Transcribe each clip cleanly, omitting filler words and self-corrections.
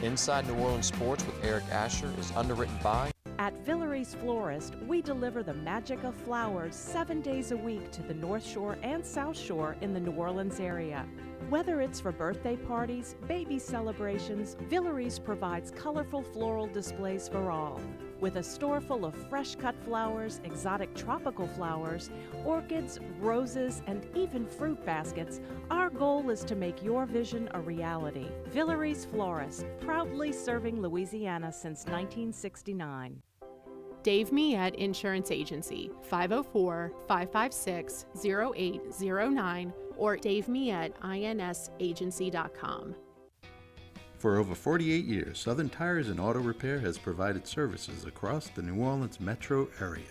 Inside New Orleans Sports with Eric Asher is underwritten by... At Villeries Florist, we deliver the magic of flowers 7 days a week to the North Shore and South Shore in the New Orleans area. Whether it's for birthday parties, baby celebrations, Villeries provides colorful floral displays for all. With a store full of fresh-cut flowers, exotic tropical flowers, orchids, roses, and even fruit baskets, our goal is to make your vision a reality. Villeries Florist, proudly serving Louisiana since 1969. Dave Miette Insurance Agency, 504-556-0809 or davemietteINSagency.com. For over 48 years, Southern Tires and Auto Repair has provided services across the New Orleans metro area.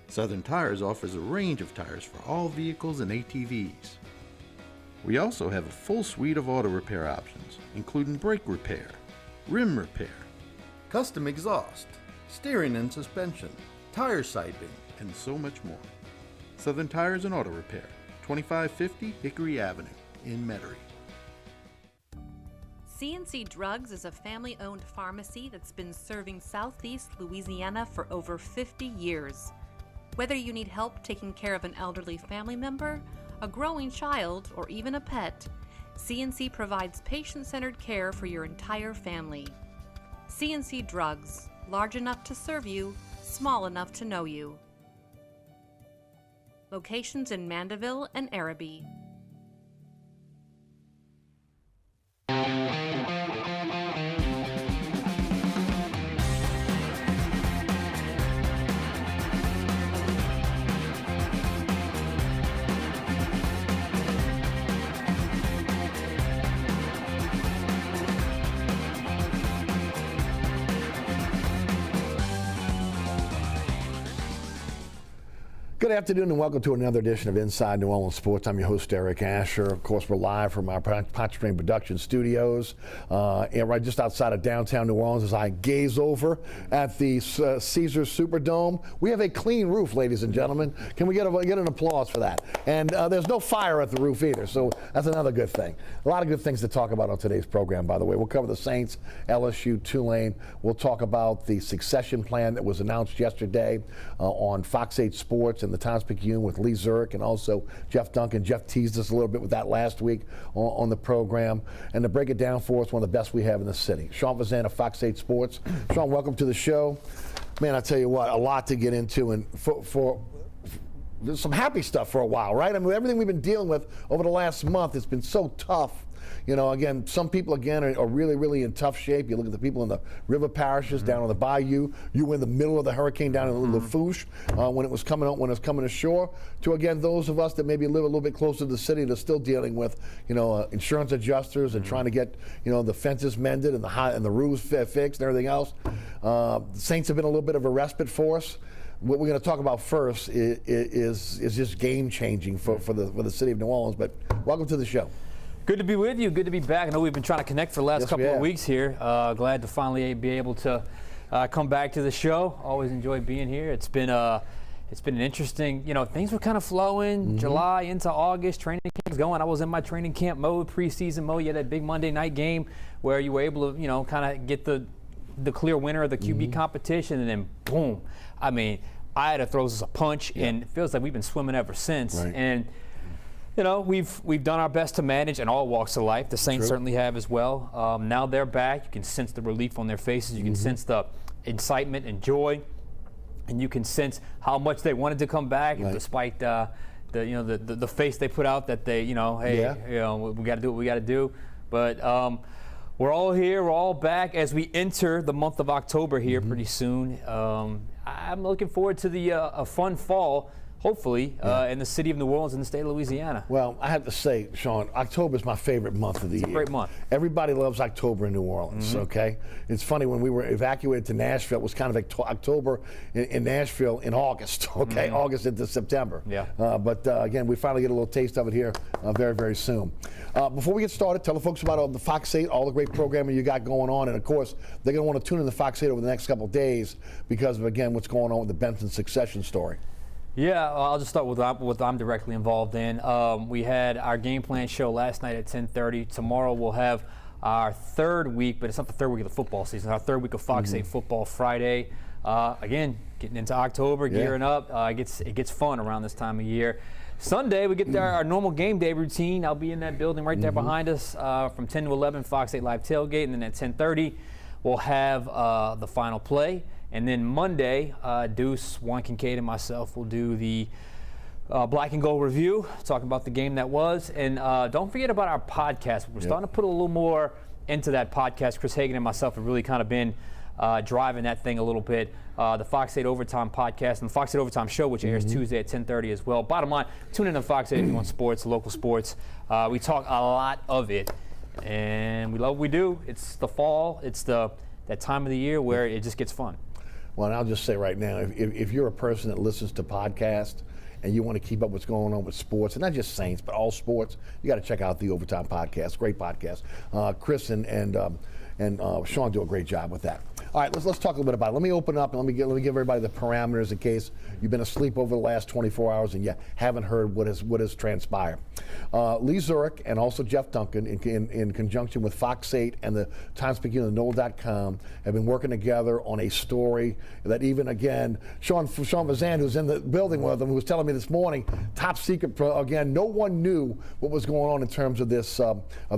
Southern Tires offers a range of tires for all vehicles and ATVs. We also have a full suite of auto repair options, including brake repair, rim repair, custom exhaust, steering and suspension, tire siping, and so much more. Southern Tires and Auto Repair, 2550 Hickory Avenue in Metairie. Cnc Drugs is a family-owned pharmacy that's been serving Southeast Louisiana for over 50 years. Whether you need help taking care of an elderly family member, a growing child, or even a pet, Cnc provides patient-centered care for your entire family. Cnc Drugs, large enough to serve you, small enough to know you. Locations in Mandeville and Araby. Good afternoon and welcome to another edition of Inside New Orleans Sports. I'm your host, Eric Asher. Of course, we're live from our Pontchartrain Production Studios and right just outside of downtown New Orleans as I gaze over at the Caesars Superdome. We have a clean roof, ladies and gentlemen. Can we get an applause for that? And there's no fire at the roof either, so that's another good thing. A lot of good things to talk about on today's program, by the way. We'll cover the Saints, LSU, Tulane. We'll talk about the succession plan that was announced yesterday on Fox 8 Sports and the Times-Picayune with Lee Zurich and also Jeff Duncan. Jeff teased us a little bit with that last week on the program. And to break it down for us, one of the best we have in the city, Sean Fazende of Fox 8 Sports. Sean, welcome to the show. Man, I tell you what, a lot to get into, and for there's some happy stuff for a while, right? I mean, everything we've been dealing with over the last month has been so tough. You know, again, some people, again, are really, really in tough shape. You look at the people in the river parishes down on the bayou. You were in the middle of the hurricane down in Lafourche when it was coming ashore. To, again, those of us that maybe live a little bit closer to the city that are still dealing with, you know, insurance adjusters and trying to get, you know, the fences mended and the roofs fixed and everything else. The Saints have been a little bit of a respite for us. What we're going to talk about first is just game-changing for the city of New Orleans. But welcome to the show. Good to be with you. Good to be back. I know we've been trying to connect for the last couple of weeks here. Glad to finally be able to come back to the show. Always enjoy being here. It's been an interesting, you know, things were kind of flowing. July into August, training camp's going. I was in my training camp mode, preseason mode. You had that big Monday night game where you were able to, you know, kind of get the clear winner of the QB competition, and then boom. I mean, I had to throw us a punch, and it feels like we've been swimming ever since. Right. And you know, we've done our best to manage in all walks of life. The Saints certainly have as well. Now they're back. You can sense the relief on their faces. You can sense the excitement and joy, and you can sense how much they wanted to come back, despite the face they put out that they, you know, hey, you know, we got to do what we got to do. But we're all here. We're all back as we enter the month of October here pretty soon. I'm looking forward to a fun fall. Hopefully, in the city of New Orleans and the state of Louisiana. Well, I have to say, Sean, October is my favorite month of the year. It's a great month. Everybody loves October in New Orleans, okay? It's funny, when we were evacuated to Nashville, it was kind of like October in Nashville in August, okay? August into September. Yeah. But again, we finally get a little taste of it here very, very soon. Before we get started, tell the folks about the Fox 8, all the great programming you got going on. And, of course, they're going to want to tune in to Fox 8 over the next couple of days because of, again, what's going on with the Benson succession story. Yeah, I'll just start with what I'm directly involved in. We had our game plan show last night at 10:30. Tomorrow we'll have our third week, but it's not the third week of the football season. Our third week of Fox 8 football Friday. Again, getting into October, gearing up. It gets fun around this time of year. Sunday, we get our normal game day routine. I'll be in that building right there behind us from 10 to 11, Fox 8 Live Tailgate. And then at 10:30, we'll have the final play. And then Monday, Deuce, Juan Kincaid, and myself will do the Black and Gold review, talking about the game that was. And don't forget about our podcast. We're starting to put a little more into that podcast. Chris Hagan and myself have really kind of been driving that thing a little bit. The Fox 8 Overtime podcast and the Fox 8 Overtime show, which airs Tuesday at 10:30 as well. Bottom line, tune in to Fox 8 if you want sports, local sports. We talk a lot of it, and we love what we do. It's the fall. It's that time of the year where it just gets fun. Well, and I'll just say right now, if you're a person that listens to podcasts and you want to keep up what's going on with sports, and not just Saints, but all sports, you got to check out the Overtime podcast. Great podcast. Chris and Sean do a great job with that. All right, let's talk a little bit about it. Let me open up and let me give everybody the parameters in case you've been asleep over the last 24 hours and you haven't heard what has transpired. Lee Zurich and also Jeff Duncan, in conjunction with Fox 8 and the Times-Picayune and NOLA.com, have been working together on a story that even, again, Sean Fazende, who's in the building with them, who was telling me this morning, top secret, again, no one knew what was going on in terms of this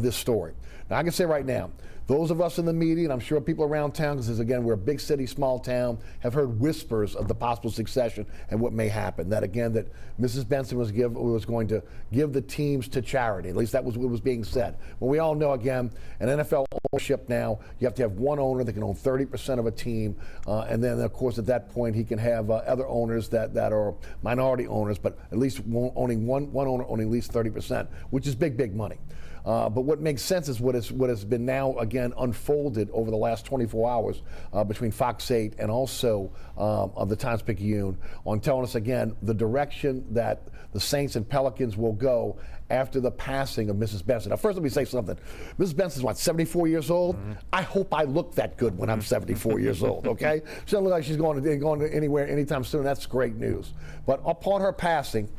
story. Now, I can say right now, those of us in the media, and I'm sure people around town, because again, we're a big city, small town, have heard whispers of the possible succession and what may happen. That again, that Mrs. Benson was going to give the teams to charity. At least that was what was being said. Well, we all know, again, an NFL ownership now, you have to have one owner that can own 30% of a team, and then of course at that point he can have other owners that are minority owners, but at least owning one owner owning at least 30%, which is big money. But what makes sense is what has been now again unfolded over the last 24 hours between Fox 8 and also of the Times-Picayune on telling us again the direction that the Saints and Pelicans will go after the passing of Mrs. Benson. Now, first let me say something. Mrs. Benson's what, 74 years old? I hope I look that good when I'm 74 years old, okay? She doesn't look like she's going anywhere anytime soon. That's great news. But upon her passing,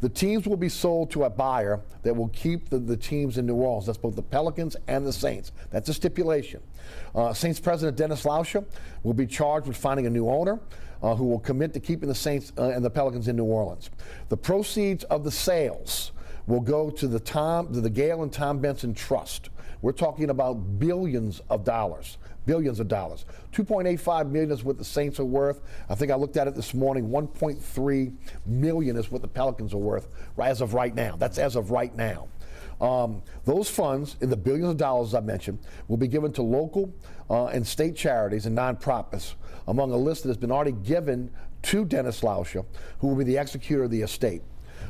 the teams will be sold to a buyer that will keep the teams in New Orleans. That's both the Pelicans and the Saints. That's a stipulation. Saints President Dennis Lauscha will be charged with finding a new owner who will commit to keeping the Saints and the Pelicans in New Orleans. The proceeds of the sales will go to the Gail and Tom Benson Trust. We're talking about billions of dollars. Billions of dollars. $2.85 million is what the Saints are worth. I think I looked at it this morning. $1.3 million is what the Pelicans are worth as of right now. That's as of right now. Those funds, in the billions of dollars I mentioned, will be given to local and state charities and nonprofits, among a list that has been already given to Dennis Lauscha, who will be the executor of the estate.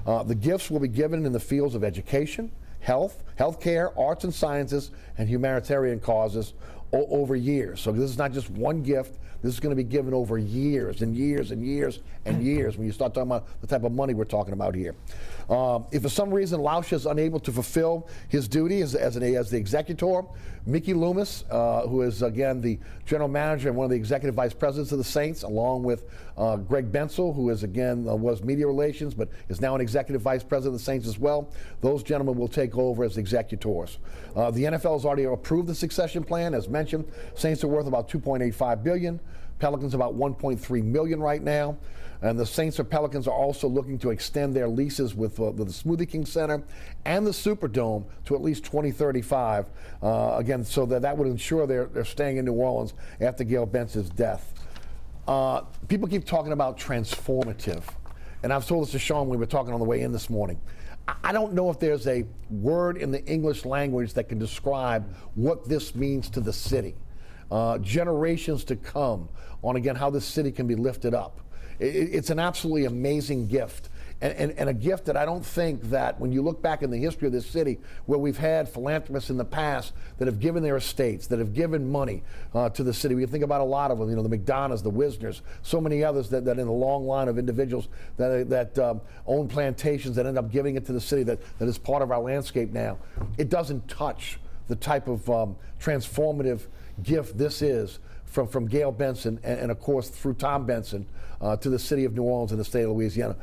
The gifts will be given in the fields of education, healthcare, arts and sciences, and humanitarian causes over years. So this is not just one gift. This is going to be given over years and years and years and years when you start talking about the type of money we're talking about here. If for some reason Lauscha is unable to fulfill his duty as the executor, Mickey Loomis, who is again the general manager and one of the executive vice presidents of the Saints, along with Greg Bensel, who is again was media relations but is now an executive vice president of the Saints as well. Those gentlemen will take over as executors. The NFL has already approved the succession plan. As mentioned, Saints are worth about $2.85 billion. Pelicans about $1.3 million right now. And the Saints or Pelicans are also looking to extend their leases with the Smoothie King Center and the Superdome to at least 2035. Again, so that would ensure they're staying in New Orleans after Gail Benson's death. People keep talking about transformative. And I've told this to Sean when we were talking on the way in this morning. I don't know if there's a word in the English language that can describe what this means to the city. Generations to come on, again, how this city can be lifted up. It's an absolutely amazing gift. And a gift that I don't think that when you look back in the history of this city, where we've had philanthropists in the past that have given their estates, that have given money to the city. We think about a lot of them, the McDonoughs, the Wisners, so many others that in the long line of individuals that own plantations that end up giving it to the city that is part of our landscape now. It doesn't touch the type of transformative gift this is from Gail Benson and of course through Tom Benson to the city of New Orleans and the state of Louisiana.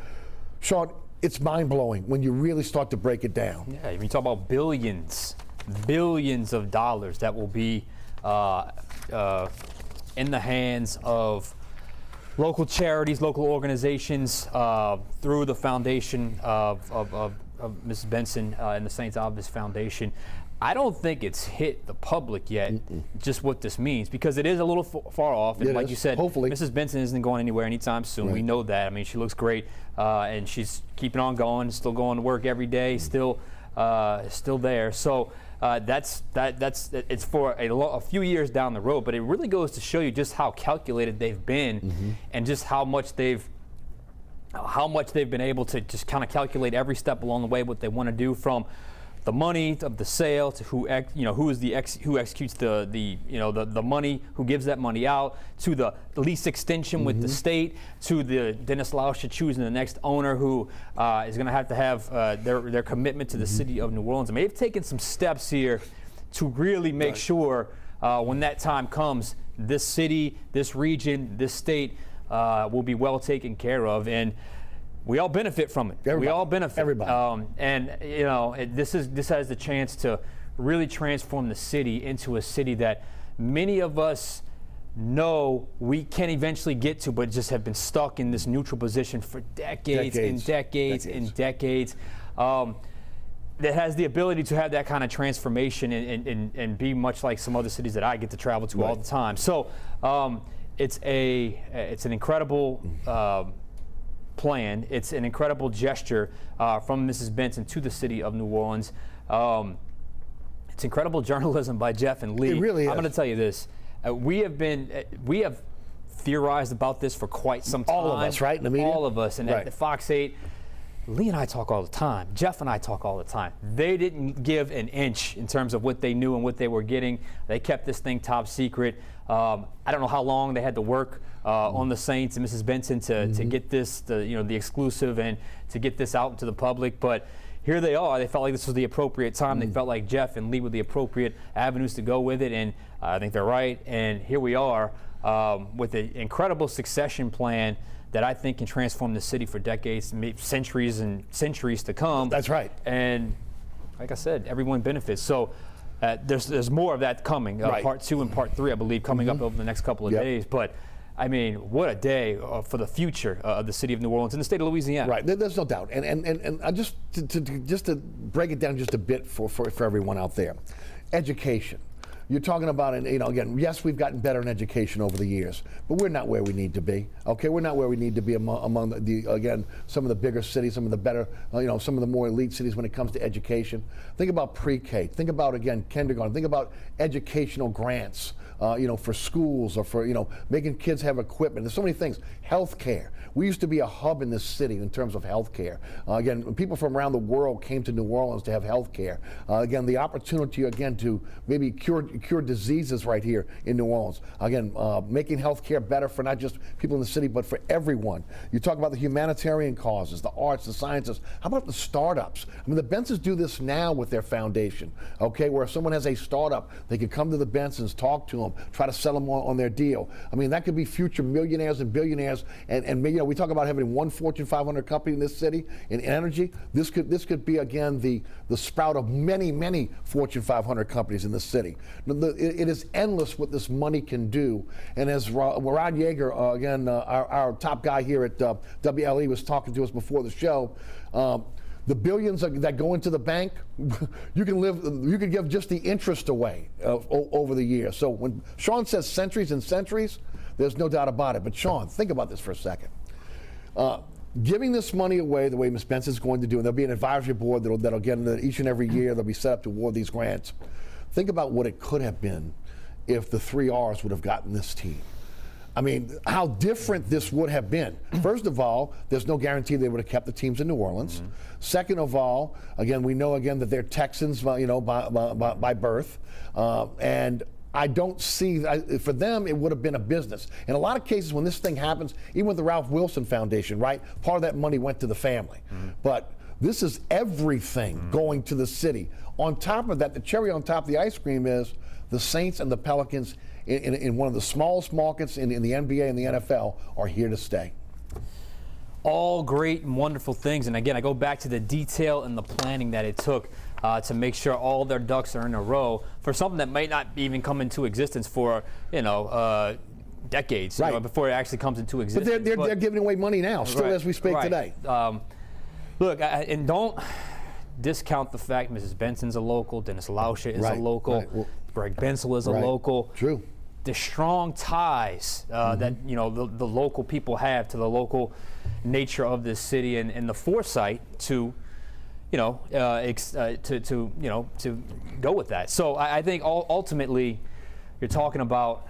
Sean, it's mind-blowing when you really start to break it down. Yeah, when you talk about billions billions of dollars that will be in the hands of local charities, local organizations, through the foundation of Mrs. Benson and the St. Albans Foundation. I don't think it's hit the public yet, just what this means, because it is a little far off. And like you said, hopefully Mrs. Benson isn't going anywhere anytime soon. Right. We know that. I mean, she looks great, and she's keeping on going, still going to work every day, still there. So it's for a few years down the road, but it really goes to show you just how calculated they've been, and just how much they've been able to just kind of calculate every step along the way what they want to do, from the money of the sale to who executes the money, who gives that money out, to the lease extension with the state, to the Dennis Lauscha choosing the next owner who is going to have their commitment to the city of New Orleans. I mean, they've taken some steps here to really make sure when that time comes, this city, this region, this state will be well taken care of, and we all benefit from it. Everybody. We all benefit. Everybody. And this has the chance to really transform the city into a city that many of us know we can eventually get to, but just have been stuck in this neutral position for decades. And decades. That has the ability to have that kind of transformation and be much like some other cities that I get to travel to all the time. So it's an incredible plan. It's an incredible gesture from Mrs. Benson to the city of New Orleans. It's incredible journalism by Jeff and Lee. It really is. I'm going to tell you this. We have theorized about this for quite some time. All of us, right? In the media? All of us. And at Fox 8, Lee and I talk all the time. Jeff and I talk all the time. They didn't give an inch in terms of what they knew and what they were getting. They kept this thing top secret. I don't know how long they had to work on the Saints and Mrs. Benson to get this, the exclusive, and to get this out to the public. But here they are. They felt like this was the appropriate time. They felt like Jeff and Lee were the appropriate avenues to go with it, and I think they're right. And here we are with an incredible succession plan that I think can transform the city for decades, centuries and centuries to come. That's right. And like I said, everyone benefits. So there's more of that coming. Part 2 and Part 3, I believe, coming up over the next couple of days. But I mean, what a day for the future of the city of New Orleans and the state of Louisiana. Right, there's no doubt. And I just to break it down just a bit for everyone out there, education. You're talking about, again, yes, we've gotten better in education over the years, but we're not where we need to be. Okay, we're not where we need to be among again, some of the bigger cities, some of the better, some of the more elite cities when it comes to education. Think about pre-K. Think about, again, kindergarten. Think about educational grants, for schools, or for, making kids have equipment. There's so many things. Healthcare. We used to be a hub in this city in terms of healthcare. Again, people from around the world came to New Orleans to have healthcare. Again, the opportunity, again, to maybe cure diseases right here in New Orleans. Again, making healthcare better for not just people in the city, but for everyone. You talk about the humanitarian causes, the arts, the sciences. How about the startups? I mean, the Bensons do this now with their foundation, okay, where if someone has a startup, they can come to the Bensons, talk to them, try to sell them on their deal. I mean, that could be future millionaires and billionaires, and maybe, we talk about having one Fortune 500 company in this city in energy. This could be, again, the sprout of many Fortune 500 companies in this city. It is endless what this money can do. And as Rod Yeager, again, our top guy here at WLE, was talking to us before the show, the billions that go into the bank, you can give just the interest away over the years. So when Sean says centuries and centuries, there's no doubt about it. But Sean, think about this for a second. Giving this money away the way Ms. Benson's going to do, and there'll be an advisory board that'll get each and every year, they'll be set up to award these grants. Think about what it could have been if the 3 R's would have gotten this team. I mean, how different this would have been. First of all, there's no guarantee they would have kept the teams in New Orleans. Second of all, again, we know again that they're Texans, by birth, and I don't see, for them, it would have been a business. In a lot of cases, when this thing happens, even with the Ralph Wilson Foundation, right, part of that money went to the family. But this is everything going to the city. On top of that, the cherry on top of the ice cream is the Saints and the Pelicans in one of the smallest markets in the NBA and the NFL are here to stay. All great and wonderful things. And again, I go back to the detail and the planning that it took to make sure all their ducks are in a row for something that might not even come into existence for, decades, before it actually comes into existence. But they're giving away money now, still as we speak today. Look, and don't discount the fact Mrs. Benson's a local, Dennis Lauscher is a local, Well, Greg Bensel is a local. True. The strong ties that the local people have to the local nature of this city, and the foresight to go with that. So I think ultimately you're talking about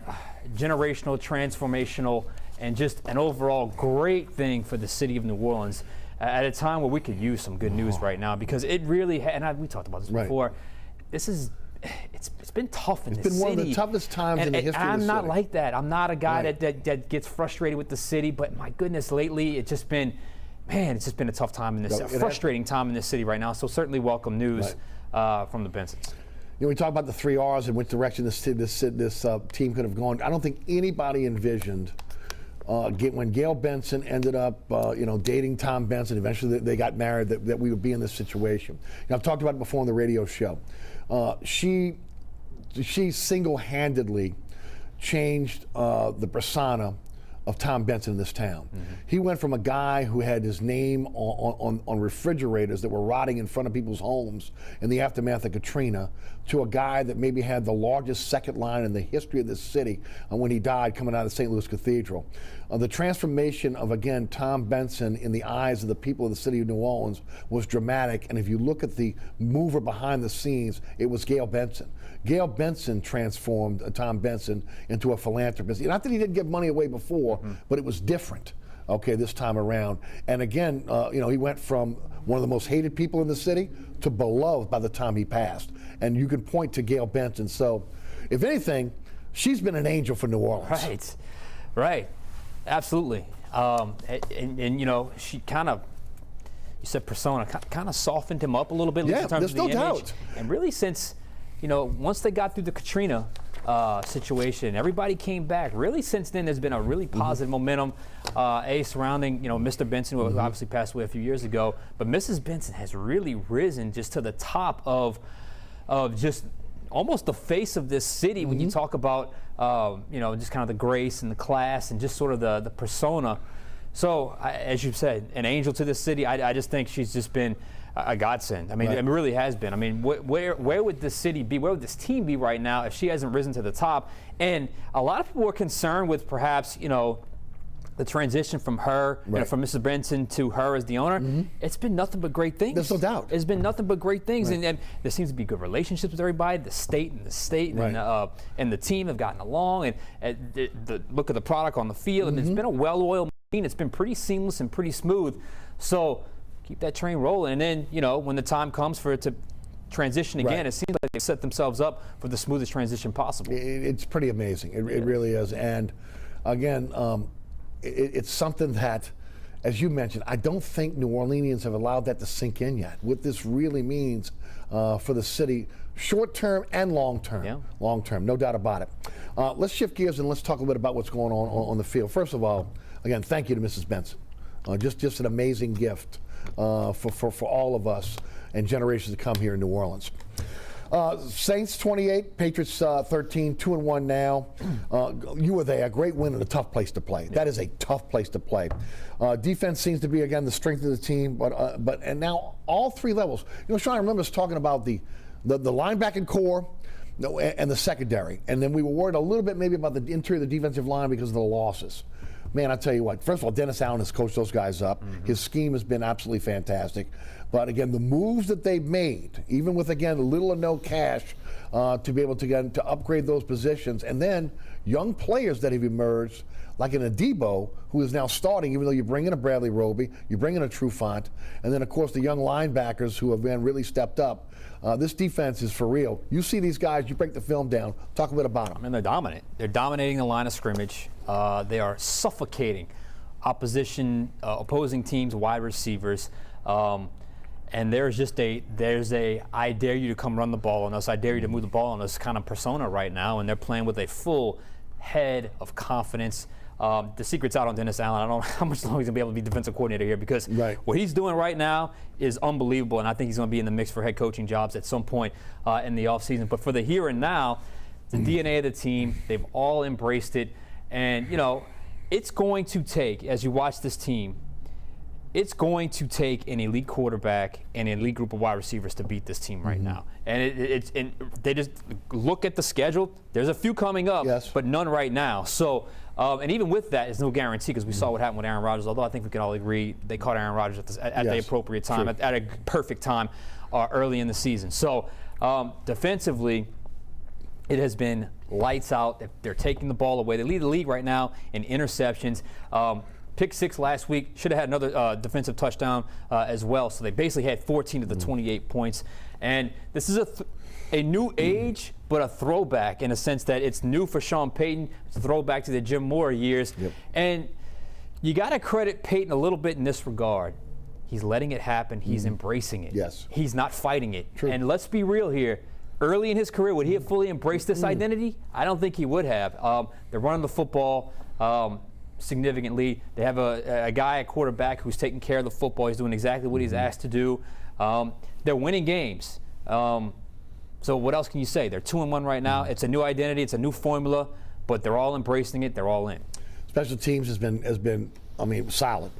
generational, transformational, and just an overall great thing for the city of New Orleans at a time where we could use some good news right now, because it really we talked about this before. It's been tough in this city. It's been one of the toughest times in the history of the city. I'm not like that. I'm not a guy that gets frustrated with the city, but my goodness, lately it's just been a tough time in this, a frustrating time in this city right now. So certainly welcome news from the Bensons. We talk about the 3 R's and which direction this team could have gone. I don't think anybody envisioned when Gail Benson ended up, dating Tom Benson. Eventually, they got married. That we would be in this situation. I've talked about it before on the radio show. She single-handedly changed the persona of Tom Benson in this town. He went from a guy who had his name on refrigerators that were rotting in front of people's homes in the aftermath of Katrina to a guy that maybe had the largest second line in the history of this city when he died coming out of St. Louis Cathedral. The transformation of, again, Tom Benson in the eyes of the people of the city of New Orleans was dramatic. And if you look at the mover behind the scenes, it was Gail Benson. Gail Benson transformed Tom Benson into a philanthropist. Not that he didn't give money away before, but it was different, this time around. And again, he went from one of the most hated people in the city to beloved by the time he passed. And you can point to Gail Benson. So, if anything, she's been an angel for New Orleans. Right. Absolutely. And she kind of, you said persona, kind of softened him up a little bit. Yeah, in terms there's of the no image. doubt. And really since, once they got through the Katrina situation, everybody came back. Really since then, there's been a really positive momentum, surrounding, Mr. Benson, who obviously passed away a few years ago. But Mrs. Benson has really risen just to the top of just almost the face of this city when you talk about, just kind of the grace and the class and just sort of the persona. So, as you said, an angel to this city. I just think she's just been a godsend. I mean, it really has been. I mean, where would this city be? Where would this team be right now if she hasn't risen to the top? And a lot of people were concerned with perhaps, the transition from her, from Mrs. Benson to her as the owner. It's been nothing but great things. There's no doubt. It's been nothing but great things, and there seems to be good relationships with everybody. The state and the team have gotten along, and the look of the product on the field, and it's been a well-oiled machine. It's been pretty seamless and pretty smooth. So keep that train rolling, and then when the time comes for it to transition again, it seems like they set themselves up for the smoothest transition possible. It's pretty amazing. It really is, and again. It's something that, as you mentioned, I don't think New Orleanians have allowed that to sink in yet. What this really means for the city, short term and long term. Yeah. Long term, no doubt about it. Let's shift gears and let's talk a little bit about what's going on the field. First of all, again, thank you to Mrs. Benson. Just an amazing gift for all of us and generations to come here in New Orleans. Saints 28, Patriots 13, 2-1 now. You were there. Great win and a tough place to play. That is a tough place to play. Defense seems to be, again, the strength of the team, but now all 3 levels. Sean, I remember us talking about the linebacking core and the secondary, and then we were worried a little bit maybe about the interior of the defensive line because of the losses. Man, I tell you what, first of all, Dennis Allen has coached those guys up. His scheme has been absolutely fantastic. But again, the moves that they've made, even with, again, little or no cash to be able to upgrade those positions, and then young players that have emerged, like an Adebo, who is now starting, even though you bring in a Bradley Roby, you bring in a Trufant, and then, of course, the young linebackers who have been really stepped up. This defense is for real. You see these guys, you break the film down. Talk a bit about them. I mean, they're dominant. They're dominating the line of scrimmage. They are suffocating opposing teams' wide receivers. And there's a I dare you to come run the ball on us, I dare you to move the ball on us kind of persona right now, and they're playing with a full head of confidence. the secret's out on Dennis Allen. I don't know how much longer he's going to be able to be defensive coordinator here, because what he's doing right now is unbelievable, and I think he's going to be in the mix for head coaching jobs at some point in the offseason. But for the here and now, the DNA of the team, they've all embraced it. And, you know, it's going to take, as you watch this team, it's going to take an elite quarterback and an elite group of wide receivers to beat this team right now. And and they just look at the schedule. There's a few coming up, but none right now. So, and even with that, there's no guarantee, because we saw what happened with Aaron Rodgers. Although I think we can all agree they caught Aaron Rodgers at the appropriate time, at a perfect time early in the season. So, defensively, it has been lights out. They're taking the ball away. They lead the league right now in interceptions. Pick 6 last week. Should have had another defensive touchdown as well. So they basically had 14 of the 28 points. And this is a new age, but a throwback in a sense that it's new for Sean Payton. It's a throwback to the Jim Moore years. And you got to credit Payton a little bit in this regard. He's letting it happen. He's embracing it. He's not fighting it. And let's be real here. Early in his career, would he have fully embraced this identity? I don't think he would have. They're running the football significantly. They have a guy at quarterback who's taking care of the football. He's doing exactly what he's asked to do. They're winning games. So what else can you say? They're 2-1 right now. It's a new identity. It's a new formula, but they're all embracing it. They're all in. Special teams has been I mean, solid.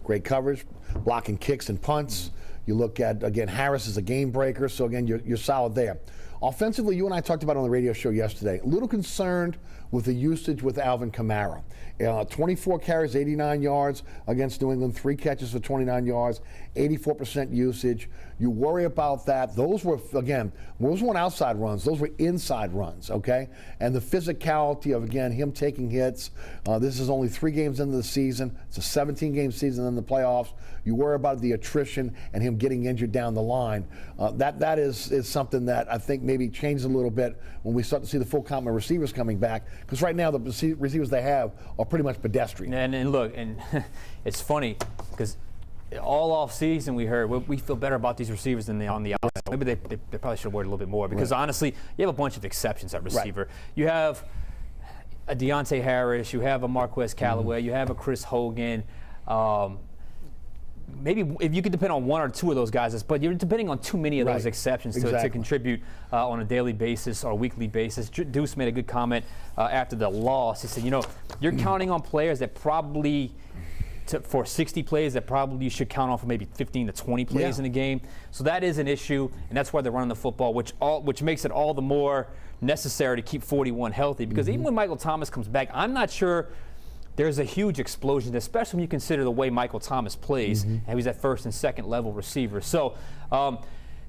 Great coverage, blocking kicks and punts. You look at, again, Harris is a game breaker, so again, you're solid there. Offensively, you and I talked about it on the radio show yesterday. A little concerned with the usage with Alvin Kamara. 24 carries, 89 yards against New England, 3 catches for 29 yards, 84% usage. You worry about that. Those were, again, those weren't outside runs. Those were inside runs, okay? And the physicality of, again, him taking hits. This is only 3 games into the season. It's a 17-game season in the playoffs. You worry about the attrition and him getting injured down the line. That is something that I think maybe changes a little bit when we start to see the full complement of receivers coming back, because right now the receivers they have are pretty much pedestrian. And look, and it's funny because all off season we heard we feel better about these receivers than on the outside. Maybe they probably should have worried a little bit more, because honestly, you have a bunch of exceptions at receiver. You have a Deontay Harris, you have a Marquez Callaway, you have a Chris Hogan. Maybe if you could depend on 1 or 2 of those guys, but you're depending on too many of those exceptions to contribute on a daily basis or weekly basis. Deuce made a good comment after the loss. He said, you know, you're counting on players that probably, for 60 plays, that probably you should count on for maybe 15 to 20 plays in a game. So that is an issue, and that's why they're running the football, which makes it all the more necessary to keep 41 healthy. Because even when Michael Thomas comes back, I'm not sure there's a huge explosion, especially when you consider the way Michael Thomas plays, and he's at first and second level receiver. So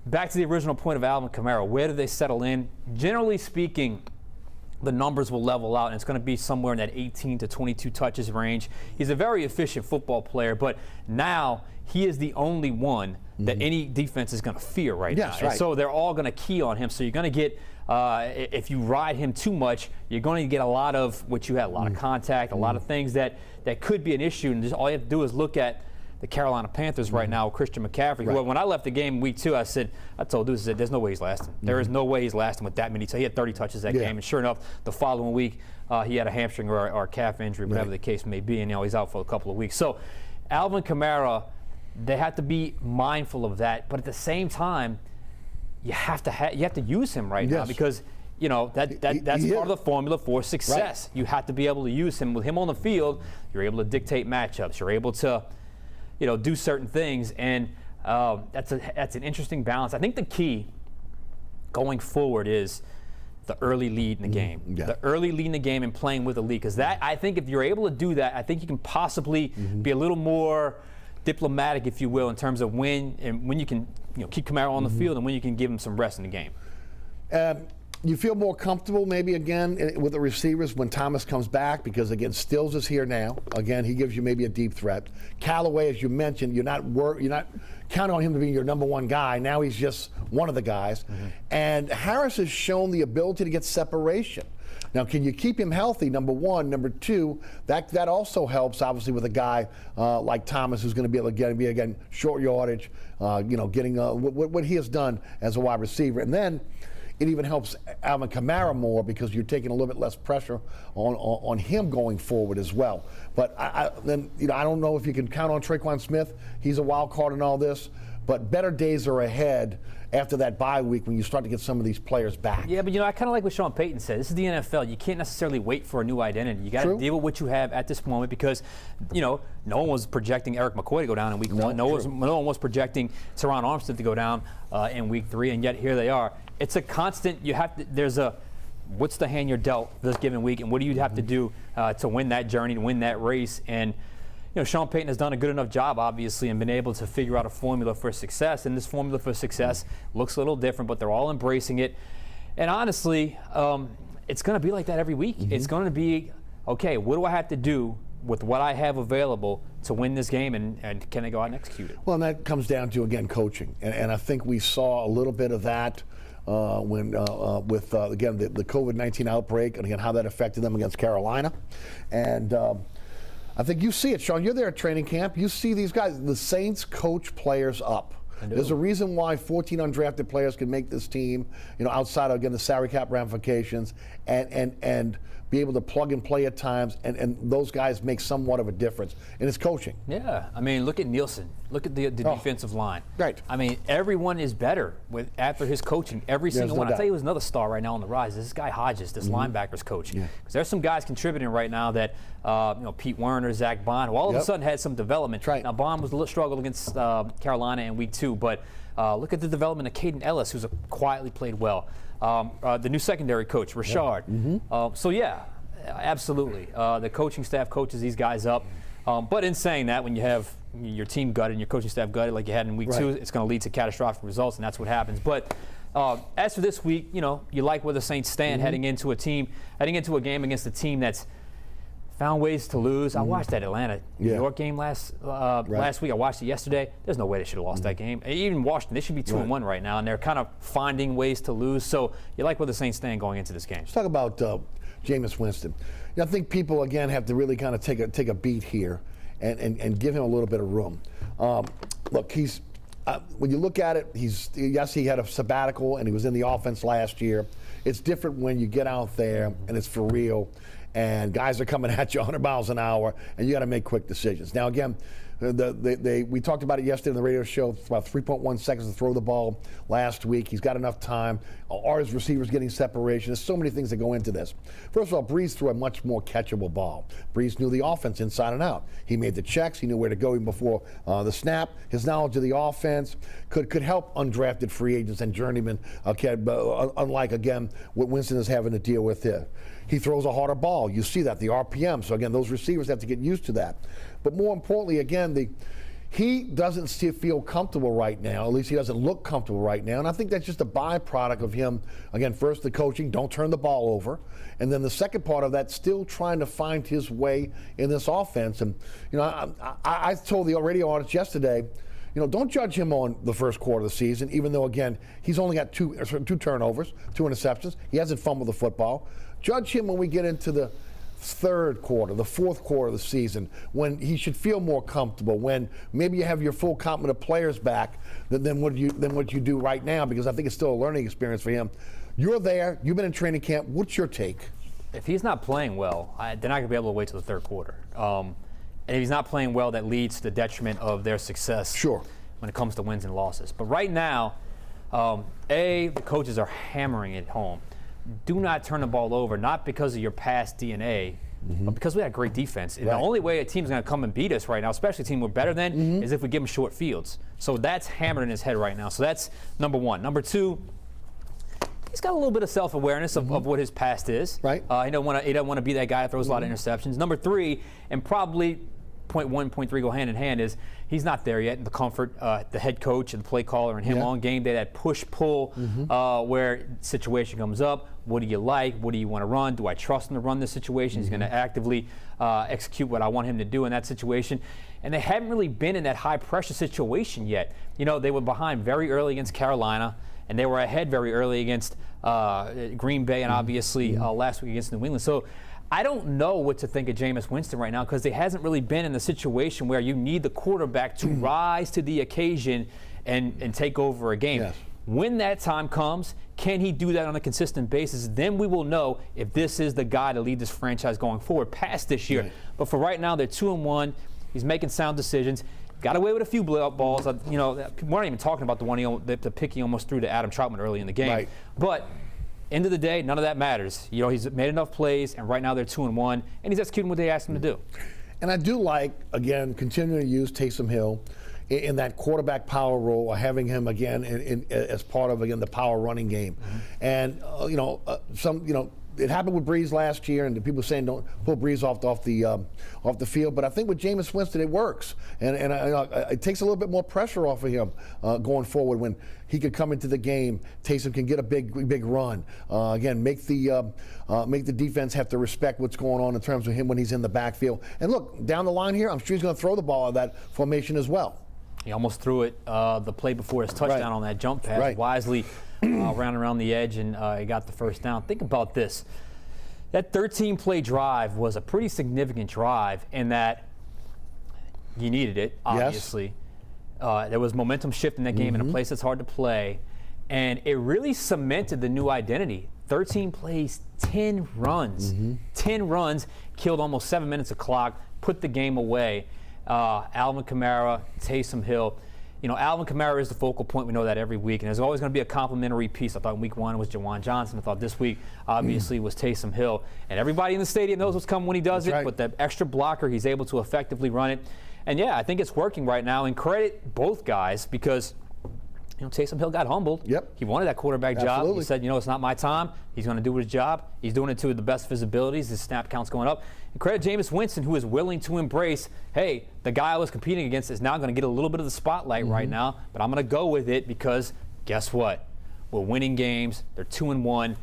back to the original point of Alvin Kamara, where do they settle in? Generally speaking, the numbers will level out, and it's going to be somewhere in that 18 to 22 touches range. He's a very efficient football player, but now he is the only one that any defense is going to fear right now. And so they're all going to key on him. So you're going to get, if you ride him too much, you're going to get a lot of what you had, a lot of contact, a lot of things that could be an issue. And just all you have to do is look at the Carolina Panthers right now with Christian McCaffrey. Who, when I left the game week 2, I told Deuce, there's no way he's lasting. There is no way he's lasting with that many. So he had 30 touches that game, and sure enough, the following week he had a hamstring or calf injury, whatever the case may be, and now he's out for a couple of weeks. So Alvin Kamara, they have to be mindful of that, but at the same time, you have to use him right now, because you know that's part of the formula for success. You have to be able to use him. With him on the field, you're able to dictate matchups. You're able to, you know, do certain things, and that's an interesting balance. I think the key going forward is the early lead in the game. The early lead in the game and playing with the lead, because that, I think if you're able to do that, I think you can possibly be a little more diplomatic, if you will, in terms of when you can, you know, keep Kamara on the field and when you can give him some rest in the game. You feel more comfortable maybe again with the receivers when Thomas comes back, because again Stills is here now. Again, he gives you maybe a deep threat. Callaway, as you mentioned, you're not counting on him to be your number 1 guy. Now he's just one of the guys. And Harris has shown the ability to get separation. Now, can you keep him healthy, number 1? Number 2, that also helps, obviously, with a guy like Thomas, who's going to be able to get short yardage, you know, getting what he has done as a wide receiver. And then it even helps Alvin Kamara more because you're taking a little bit less pressure on him going forward as well. But I don't know if you can count on Traquan Smith. He's a wild card in all this. But better days are ahead after that bye week when you start to get some of these players back. Yeah, but I kind of like what Sean Payton said. This is the NFL. You can't necessarily wait for a new identity. You got to deal with what you have at this moment because, no one was projecting Eric McCoy to go down in week 1. No one was projecting Teron Armstead to go down in week 3, and yet here they are. It's a constant. What's the hand you're dealt this given week, and what do you have to do to win that journey, to win that race? And Sean Payton has done a good enough job, obviously, and been able to figure out a formula for success. And this formula for success looks a little different, but they're all embracing it. And honestly, it's going to be like that every week. It's going to be, okay, what do I have to do with what I have available to win this game, and can I go out and execute it? Well, and that comes down to, again, coaching. And I think we saw a little bit of that again, the COVID-19 outbreak, and again, how that affected them against Carolina. And I think you see it, Sean. You're there at training camp. You see these guys. The Saints coach players up. There's a reason why 14 undrafted players can make this team, outside of, again, the salary cap ramifications, and be able to plug and play at times, and those guys make somewhat of a difference. And it's coaching. Yeah. I mean, look at Nielsen. Look at the defensive line. Right. I mean, everyone is better after his coaching. Every single one. I'll tell you who's another star right now on the rise. This guy Hodges, this linebackers coach. Because there's some guys contributing right now that, Pete Werner, Zach Bond, who all of a sudden had some development. Right. Now, Bond was a little struggle against Carolina in week 2, but look at the development of Caden Ellis, who's quietly played well. The new secondary coach, Rashard. So, yeah, absolutely. The coaching staff coaches these guys up. But in saying that, when you have your team gutted and your coaching staff gutted like you had in week 2, it's going to lead to catastrophic results, and that's what happens. But as for this week, you like where the Saints stand heading into a game against a team that's found ways to lose. I watched that Atlanta-New York game last week. I watched it yesterday. There's no way they should have lost that game. Even Washington, they should be 2-1 right now, and they're kind of finding ways to lose. So you like where the Saints stand going into this game. Let's talk about Jameis Winston. I think people, again, have to really kind of take a beat here and give him a little bit of room. Look, he's when you look at it, he had a sabbatical and he was in the offense last year. It's different when you get out there and it's for real, and guys are coming at you 100 miles an hour, and you got to make quick decisions. Now, again, we talked about it yesterday on the radio show. It's about 3.1 seconds to throw the ball last week. He's got enough time. Are his receivers getting separation? There's so many things that go into this. First of all, Breeze threw a much more catchable ball. Breeze knew the offense inside and out. He made the checks. He knew where to go even before the snap. His knowledge of the offense could help undrafted free agents and journeymen, unlike, again, what Winston is having to deal with here. He throws a harder ball. You see that, the RPM. So, again, those receivers have to get used to that. But more importantly, again, he doesn't feel comfortable right now. At least he doesn't look comfortable right now. And I think that's just a byproduct of him, again, first the coaching, don't turn the ball over. And then the second part of that, still trying to find his way in this offense. And, I told the radio audience yesterday, don't judge him on the first quarter of the season, even though, again, he's only got two turnovers, 2 interceptions. He hasn't fumbled the football. Judge him when we get into the third quarter, the fourth quarter of the season, when he should feel more comfortable, when maybe you have your full complement of players back than what you do right now, because I think it's still a learning experience for him. You're there. You've been in training camp. What's your take? If he's not playing well, they're not going to be able to wait till the third quarter. And if he's not playing well, that leads to the detriment of their success when it comes to wins and losses. But right now, the coaches are hammering it home. Do not turn the ball over, not because of your past DNA, but because we had a great defense. And the only way a team's going to come and beat us right now, especially a team we're better than, is if we give them short fields. So that's hammered in his head right now. So that's number one. Number two, he's got a little bit of self-awareness of what his past is. Right. He doesn't want to be that guy that throws a lot of interceptions. Number three, and probably point 1, point 3 go hand in hand, is he's not there yet in the comfort, the head coach and the play caller and him on game day, that push-pull where situation comes up. What do you like? What do you want to run? Do I trust him to run this situation? He's going to actively execute what I want him to do in that situation. And they haven't really been in that high-pressure situation yet. They were behind very early against Carolina, and they were ahead very early against Green Bay and obviously last week against New England. So I don't know what to think of Jameis Winston right now, because he hasn't really been in the situation where you need the quarterback to rise to the occasion and take over a game. When that time comes, can he do that on a consistent basis? Then we will know if this is the guy to lead this franchise going forward past this year. Right. But for right now, they're 2-1. He's making sound decisions. Got away with a few blowout balls. You know, we're not even talking about the one the pick he almost threw to Adam Troutman early in the game. Right. But end of the day, none of that matters. You know, he's made enough plays, and right now they're 2-1, and he's executing what they asked him to do. And I do like, again, continuing to use Taysom Hill in that quarterback power role, or having him again as part of, again, the power running game. And it happened with Breeze last year, and the people saying don't pull Breeze off the field. But I think with Jameis Winston, it works, and it takes a little bit more pressure off of him going forward when he could come into the game. Taysom can get a big run. Again, make the defense have to respect what's going on in terms of him when he's in the backfield. And look, down the line here, I'm sure he's going to throw the ball out of that formation as well. He almost threw it the play before his touchdown on that jump pass. Wisely ran around the edge, and he got the first down. Think about this. That 13-play drive was a pretty significant drive in that you needed it, obviously. Yes. There was momentum shift in that game in a place that's hard to play, and it really cemented the new identity. 13 plays, 10 runs. 10 runs, killed almost 7 minutes of clock, put the game away. Alvin Kamara, Taysom Hill. You know, Alvin Kamara is the focal point. We know that every week. And there's always going to be a complimentary piece. I thought week 1 was Jawan Johnson. I thought this week, obviously, was Taysom Hill. And everybody in the stadium knows what's coming when he does it. But that extra blocker, he's able to effectively run it. And, yeah, I think it's working right now. And credit both guys because, you know, Taysom Hill got humbled. Yep. He wanted that quarterback job. He said, you know, it's not my time. He's going to do his job. He's doing it to the best visibilities. His snap count's going up. And credit Jameis Winston, who is willing to embrace, hey, the guy I was competing against is now going to get a little bit of the spotlight right now, but I'm going to go with it because guess what? We're winning games. They're 2-1.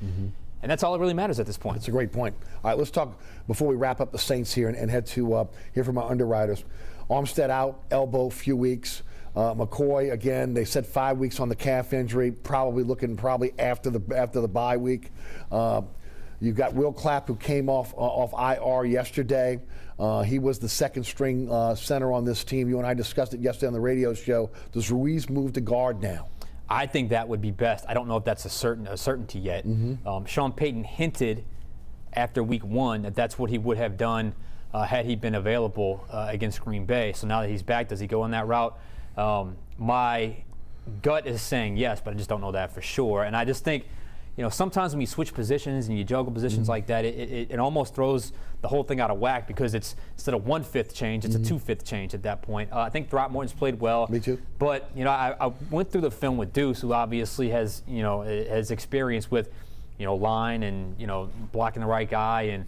And that's all that really matters at this point. That's a great point. All right, let's talk before we wrap up the Saints here and head to hear from our underwriters. Armstead out, elbow, few weeks. McCoy, again, they said 5 weeks on the calf injury, probably after the bye week. You've got Will Clapp, who came off IR yesterday. He was the second string center on this team. You and I discussed it yesterday on the radio show. Does Ruiz move to guard now? I think that would be best. I don't know if that's a certainty yet. Sean Payton hinted after week 1 that that's what he would have done had he been available against Green Bay. So now that he's back, does he go on that route? My gut is saying yes, but I just don't know that for sure. And I just think, you know, sometimes when you switch positions and you juggle positions like that, it almost throws the whole thing out of whack because it's instead of 1/5 change, it's a 2/5 change at that point. I think Throckmorton's played well. Me too. But, you know, I went through the film with Deuce, who obviously has experience with, you know, line and, you know, blocking the right guy and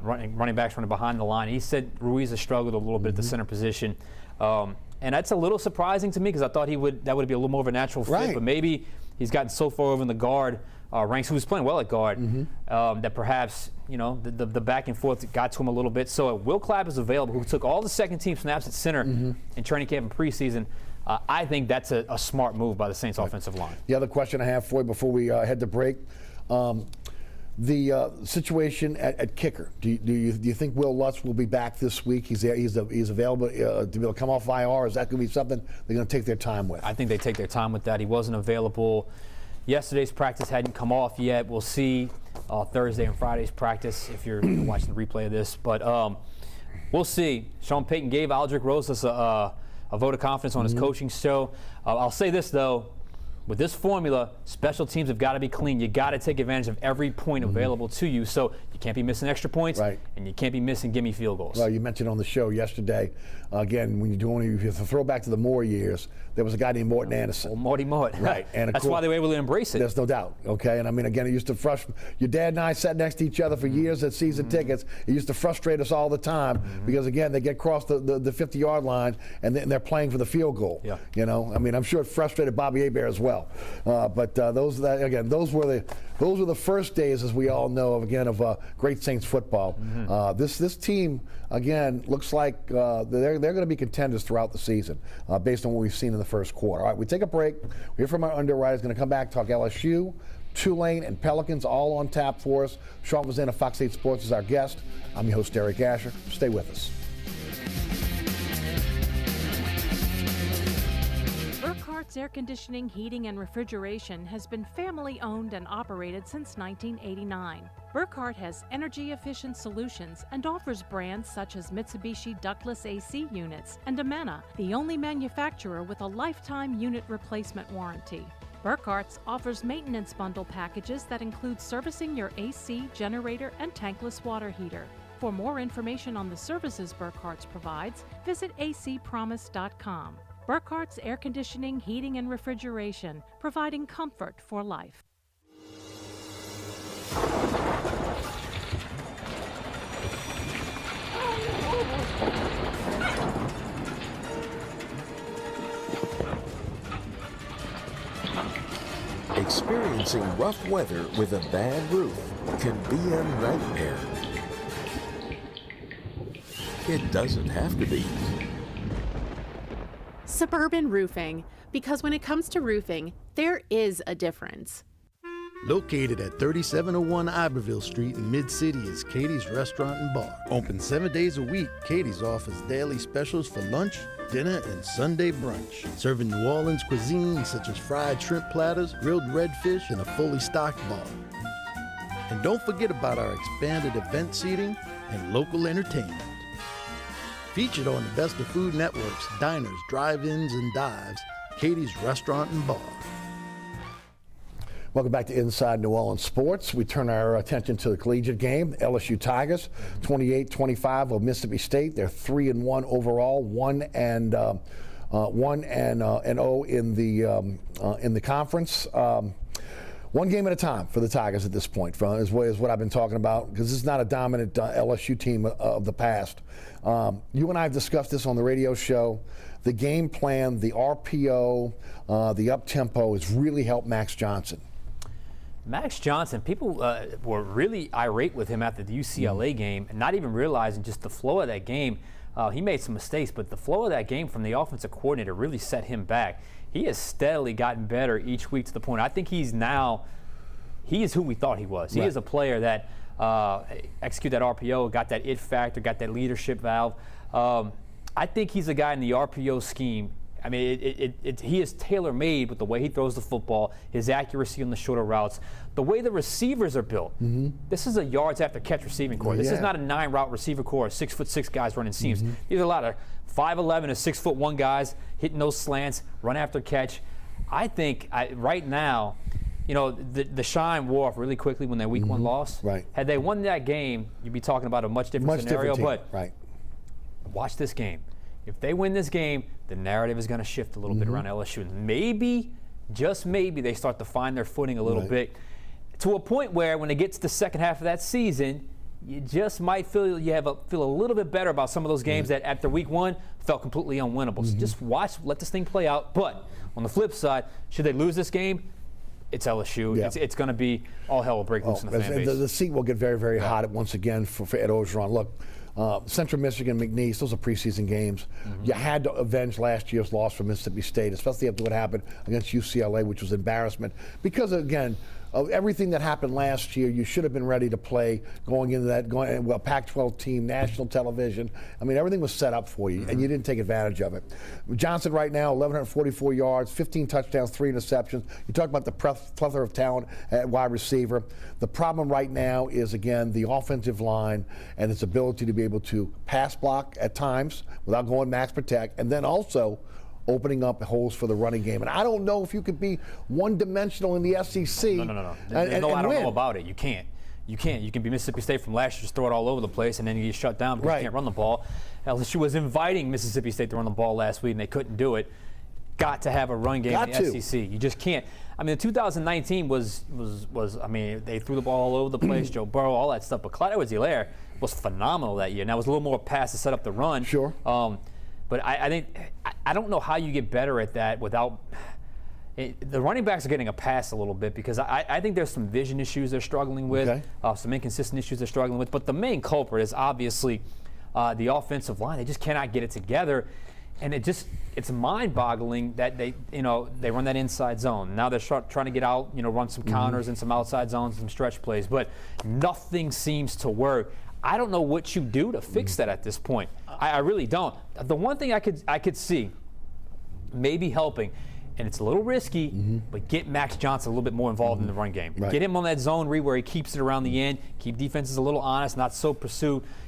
running backs running behind the line. He said Ruiz has struggled a little bit at the center position. And that's a little surprising to me because I thought that would be a little more of a natural fit. But maybe he's gotten so far over in the guard ranks, who was playing well at guard, that perhaps, you know, the back and forth got to him a little bit. So Will Clapp is available, who took all the second-team snaps at center in training camp and preseason. I think that's a smart move by the Saints offensive line. The other question I have for you before we head to break, the situation at kicker. Do you think Will Lutz will be back this week? He's available to be able to come off IR. Is that going to be something they're going to take their time with? I think they take their time with that. He wasn't available. Yesterday's practice hadn't come off yet. We'll see Thursday and Friday's practice if you're watching the replay of this. But we'll see. Sean Payton gave Aldrick Rosas a vote of confidence on his coaching show. I'll say this, though. With this formula, special teams have got to be clean. You got to take advantage of every point available to you. So you can't be missing extra points, and you can't be missing gimme field goals. Well, you mentioned on the show yesterday, again, when if you throw back to the Moore years, there was a guy named Morton Anderson. Well, Morty Mort. Right. And that's why they were able to embrace it. There's no doubt. Okay. And I mean, again, it used to frustrate. Your dad and I sat next to each other for years at season tickets. It used to frustrate us all the time because, again, they get across the 50-yard line and they're playing for the field goal. Yeah. You know, I mean, I'm sure it frustrated Bobby Hebert as well. But those were the first days, as we all know, of great Saints football. This team, again, looks like they're going to be contenders throughout the season based on what we've seen in the first quarter. All right, we take a break. We hear from our underwriters. Going to come back, talk LSU, Tulane, and Pelicans, all on tap for us. Sean Fazende of Fox 8 Sports is our guest. I'm your host, Eric Asher. Stay with us. Burkhart's Air Conditioning, Heating, and Refrigeration has been family-owned and operated since 1989. Burkhart has energy-efficient solutions and offers brands such as Mitsubishi ductless AC units and Amana, the only manufacturer with a lifetime unit replacement warranty. Burkhart's offers maintenance bundle packages that include servicing your AC, generator, and tankless water heater. For more information on the services Burkhart's provides, visit acpromise.com. Burkhart's Air Conditioning, Heating, and Refrigeration, providing comfort for life. Experiencing rough weather with a bad roof can be a nightmare. It doesn't have to be. Suburban Roofing, because when it comes to roofing, there is a difference. Located at 3701 Iberville Street in Mid-City is Katie's Restaurant and Bar. Open 7 days a week, Katie's offers daily specials for lunch, dinner, and Sunday brunch. Serving New Orleans cuisine such as fried shrimp platters, grilled redfish, and a fully stocked bar. And don't forget about our expanded event seating and local entertainment. Featured on the Best of Food Network's diners, drive-ins, and dives, Katie's Restaurant and Bar. Welcome back to Inside New Orleans Sports. We turn our attention to the collegiate game. LSU Tigers, 28-25 of Mississippi State. They're 3-1 overall, 1-0 in the conference. One game at a time for the Tigers at this point, is what I've been talking about, because this is not a dominant LSU team of the past. You and I have discussed this on the radio show. The game plan, the RPO, the up-tempo has really helped Max Johnson. Max Johnson, people were really irate with him after the UCLA game, and not even realizing just the flow of that game. He made some mistakes, but the flow of that game from the offensive coordinator really set him back. He has steadily gotten better each week to the point. I think he is who we thought he was. He is a player that executed that RPO, got that it factor, got that leadership valve. I think he's a guy in the RPO scheme. I mean, he is tailor-made with the way he throws the football, his accuracy on the shorter routes, the way the receivers are built. Mm-hmm. This is a yards after catch receiving core. This is not a 9-route receiver core, 6'6" guys running seams. Mm-hmm. These are a lot of 5'11" and 6'1" guys hitting those slants, run after catch. I think right now, the shine wore off really quickly when that week one loss. Right. Had they won that game, you'd be talking about a much different scenario. Different but watch this game. If they win this game, the narrative is going to shift a little bit around LSU. And maybe, just maybe, they start to find their footing a little bit, to a point where when it gets to the second half of that season, you just might feel a little bit better about some of those games that after week one felt completely unwinnable. So just watch, let this thing play out. But on the flip side, should they lose this game, it's LSU. Yeah. It's going to be all hell will break loose in the fan base. The seat will get very, very hot once again for Ed Orgeron. Look, Central Michigan, McNeese, those are preseason games. You had to avenge last year's loss from Mississippi State, especially after what happened against UCLA, which was embarrassment. Because, again, of everything that happened last year, you should have been ready to play going into that, a Pac-12 team, national television. I mean, everything was set up for you, and you didn't take advantage of it. Johnson right now, 1,144 yards, 15 touchdowns, 3 interceptions. You talk about the plethora of talent at wide receiver. The problem right now is, again, the offensive line and its ability to be able to pass block at times without going max protect, and then also opening up holes for the running game. And I don't know if you could be one-dimensional in the SEC. No. I don't know about it. You can't. You can be Mississippi State from last year, just throw it all over the place, and then you get shut down because you can't run the ball. LSU was inviting Mississippi State to run the ball last week, and they couldn't do it. Got to have a run game in the SEC. You just can't. I mean, 2019 was I mean, they threw the ball all over the place, Joe Burrow, all that stuff. But Clyde Edwards-Helaire was phenomenal that year. And that was a little more pass to set up the run. Sure. But I think I don't know how you get better at that without the running backs are getting a pass a little bit because I think there's some vision issues they're struggling with, some inconsistent issues they're struggling with. But the main culprit is obviously the offensive line. They just cannot get it together, and it's mind-boggling that they run that inside zone. Now they're trying to get out, run some counters and some outside zones, some stretch plays, but nothing seems to work. I don't know what you do to fix that at this point. I really don't. The one thing I could see maybe helping and it's a little risky, but get Max Johnson a little bit more involved in the run game. Right. Get him on that zone read where he keeps it around the end, keep defenses a little honest, not so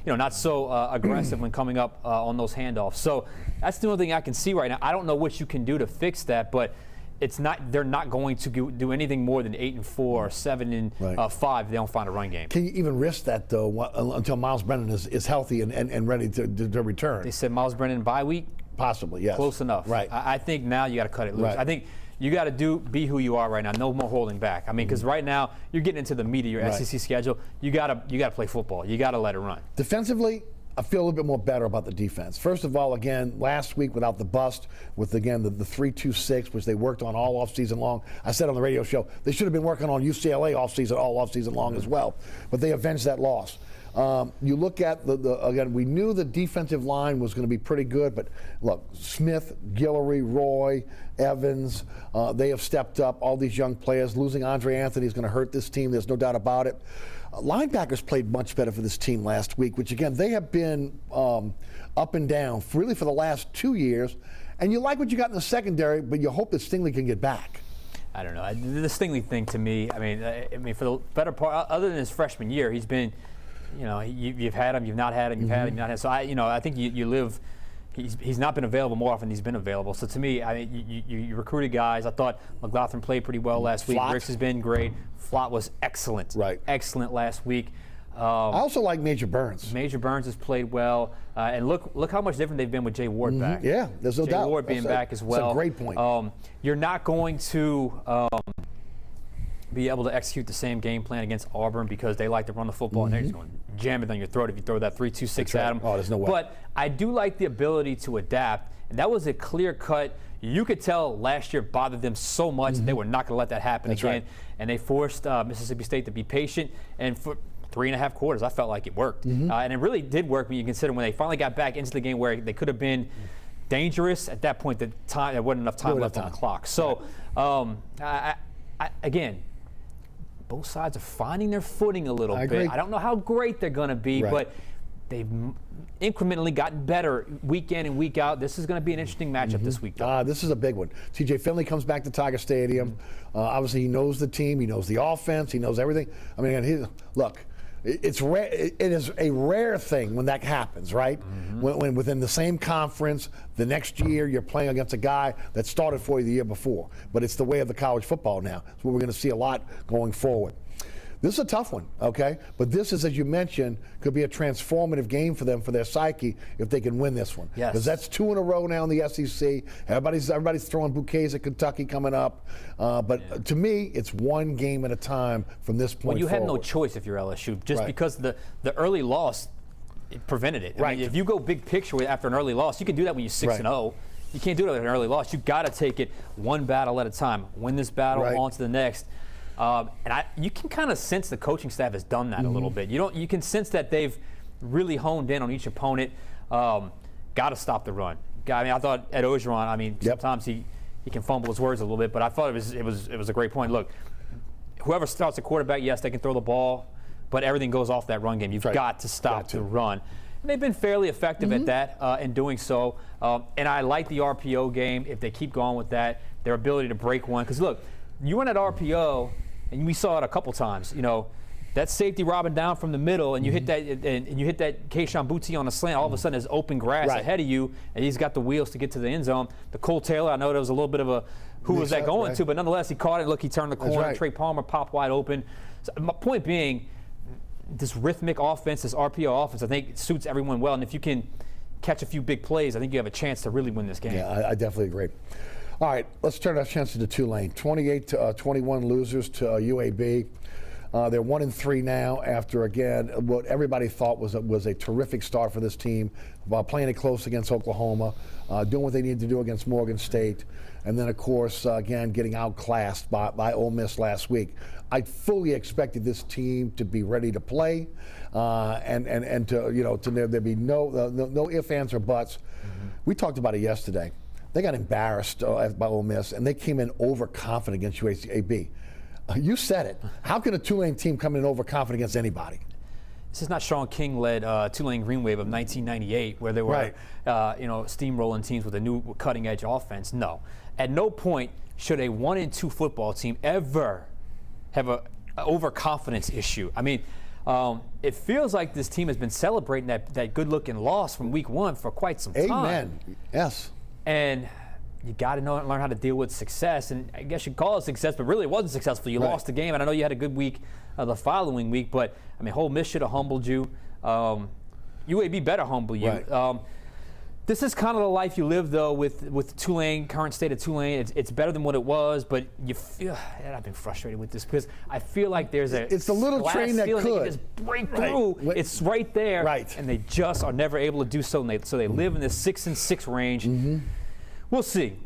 not so aggressive when coming up on those handoffs. So that's the only thing I can see right now. I don't know what you can do to fix that, but they're not going to do anything more than 8-4 or 7-5 if they don't find a run game. Can you even risk that, though, until Miles Brennan is healthy and ready to return? They said Miles Brennan bye week? Possibly, yes. Close enough. Right. I think now you got to cut it loose. Right. I think you got to be who you are right now. No more holding back. I mean, because right now you're getting into the meat of your SEC schedule. You got to play football. You got to let it run. Defensively, I feel a little bit more better about the defense. First of all, again, last week without the bust, with, again, the 3-2-6, which they worked on all offseason long. I said on the radio show, they should have been working on UCLA all offseason long as well. But they avenged that loss. You look at again, we knew the defensive line was going to be pretty good, but look, Smith, Guillory, Roy, Evans, they have stepped up, all these young players. Losing Andre Anthony is going to hurt this team, there's no doubt about it. Linebackers played much better for this team last week, which again, they have been up and down really for the last 2 years. And you like what you got in the secondary, but you hope that Stingley can get back. I don't know. The Stingley thing to me, I mean, for the better part, other than his freshman year, he's been, you've had him, you've not had him, you've had him, you've not had him. So I think you live. He's not been available more often than he's been available. So to me, I mean, you recruited guys. I thought McLaughlin played pretty well last week. Flott. Ricks has been great. Flott was excellent. Right. Excellent last week. I also like Major Burns. Major Burns has played well, and look how much different they've been with Jay Ward back. Yeah, there's no Jay doubt. Ward being back as well. That's a great point. You're not going to be able to execute the same game plan against Auburn because they like to run the football and they're just going to jam it down your throat if you throw that 3-2-6 at them. Oh, there's no way. But I do like the ability to adapt, and that was a clear cut. You could tell last year bothered them so much that they were not going to let that happen again. Right. And they forced Mississippi State to be patient, and for 3.5 quarters, I felt like it worked. And it really did work when you consider when they finally got back into the game where they could have been dangerous. At that point, there wasn't enough time left on the clock. So, again, both sides are finding their footing a little bit. Agree. I don't know how great they're going to be, but they've incrementally gotten better week in and week out. This is going to be an interesting matchup this week, though. This is a big one. T.J. Finley comes back to Tiger Stadium. Obviously, he knows the team. He knows the offense. He knows everything. I mean, look, it's rare. It is a rare thing when that happens, right? When within the same conference, the next year you're playing against a guy that started for you the year before. But it's the way of the college football now. It's what we're going to see a lot going forward. This is a tough one, okay? But this is, as you mentioned, could be a transformative game for them, for their psyche, if they can win this one. Yes. Because that's 2 in a row now in the SEC. Everybody's throwing bouquets at Kentucky coming up. But to me, it's one game at a time from this point Well, you forward. have no choice if you're LSU, just because the early loss it prevented it. I mean, if you go big picture after an early loss, you can do that when you're 6-0. You can't do it with an early loss. You've got to take it one battle at a time. Win this battle, on to the next. You can kind of sense the coaching staff has done that a little bit. You can sense that they've really honed in on each opponent. Got to stop the run. I thought Ed Ogeron, sometimes he can fumble his words a little bit, but I thought it was a great point. Look, whoever starts the quarterback, yes, they can throw the ball, but everything goes off that run game. You've got to stop the run. And they've been fairly effective at that in doing so. And I like the RPO game if they keep going with that, their ability to break one. Because, look, you run at RPO, and we saw it a couple times. That safety robbing down from the middle, and you hit that, and you hit that Keyshawn Boutte on a slant. All of a sudden, there's open grass ahead of you, and he's got the wheels to get to the end zone. The Cole Taylor, I know there was a little bit of a who was that going to, but nonetheless, he caught it. Look, he turned the corner. Trey Palmer popped wide open. So my point being, this rhythmic offense, this RPO offense, I think suits everyone well. And if you can catch a few big plays, I think you have a chance to really win this game. Yeah, I definitely agree. All right, let's turn our chances to Tulane. 28-21 losers to UAB. They're 1-3 now after, again, what everybody thought was a terrific start for this team, playing it close against Oklahoma, doing what they needed to do against Morgan State, and then, of course, again, getting outclassed by Ole Miss last week. I fully expected this team to be ready to play, and to there be no ifs, ands, or buts. We talked about it yesterday. They got embarrassed by Ole Miss, and they came in overconfident against UAB. You said it. How can a Tulane team come in overconfident against anybody? This is not Sean King-led Tulane Green Wave of 1998, where they were, steamrolling teams with a new cutting-edge offense. No, at no point should a 1-2 football team ever have an overconfidence issue. I mean, it feels like this team has been celebrating that good-looking loss from week 1 for quite some time. Amen. Yes. And you got to learn how to deal with success. And I guess you call it success, but really it wasn't successful. You lost the game, and I know you had a good week the following week, but I mean, Ole Miss should have humbled you. UAB better humble you. Right. This is kind of the life you live, though, with Tulane, current state of Tulane. It's better than what it was, but you feel, and I've been frustrated with this because I feel like there's it's a little train that could you just break through. It's right there, and they just are never able to do so. And they live in this 6-6 range. Mm-hmm. We'll see.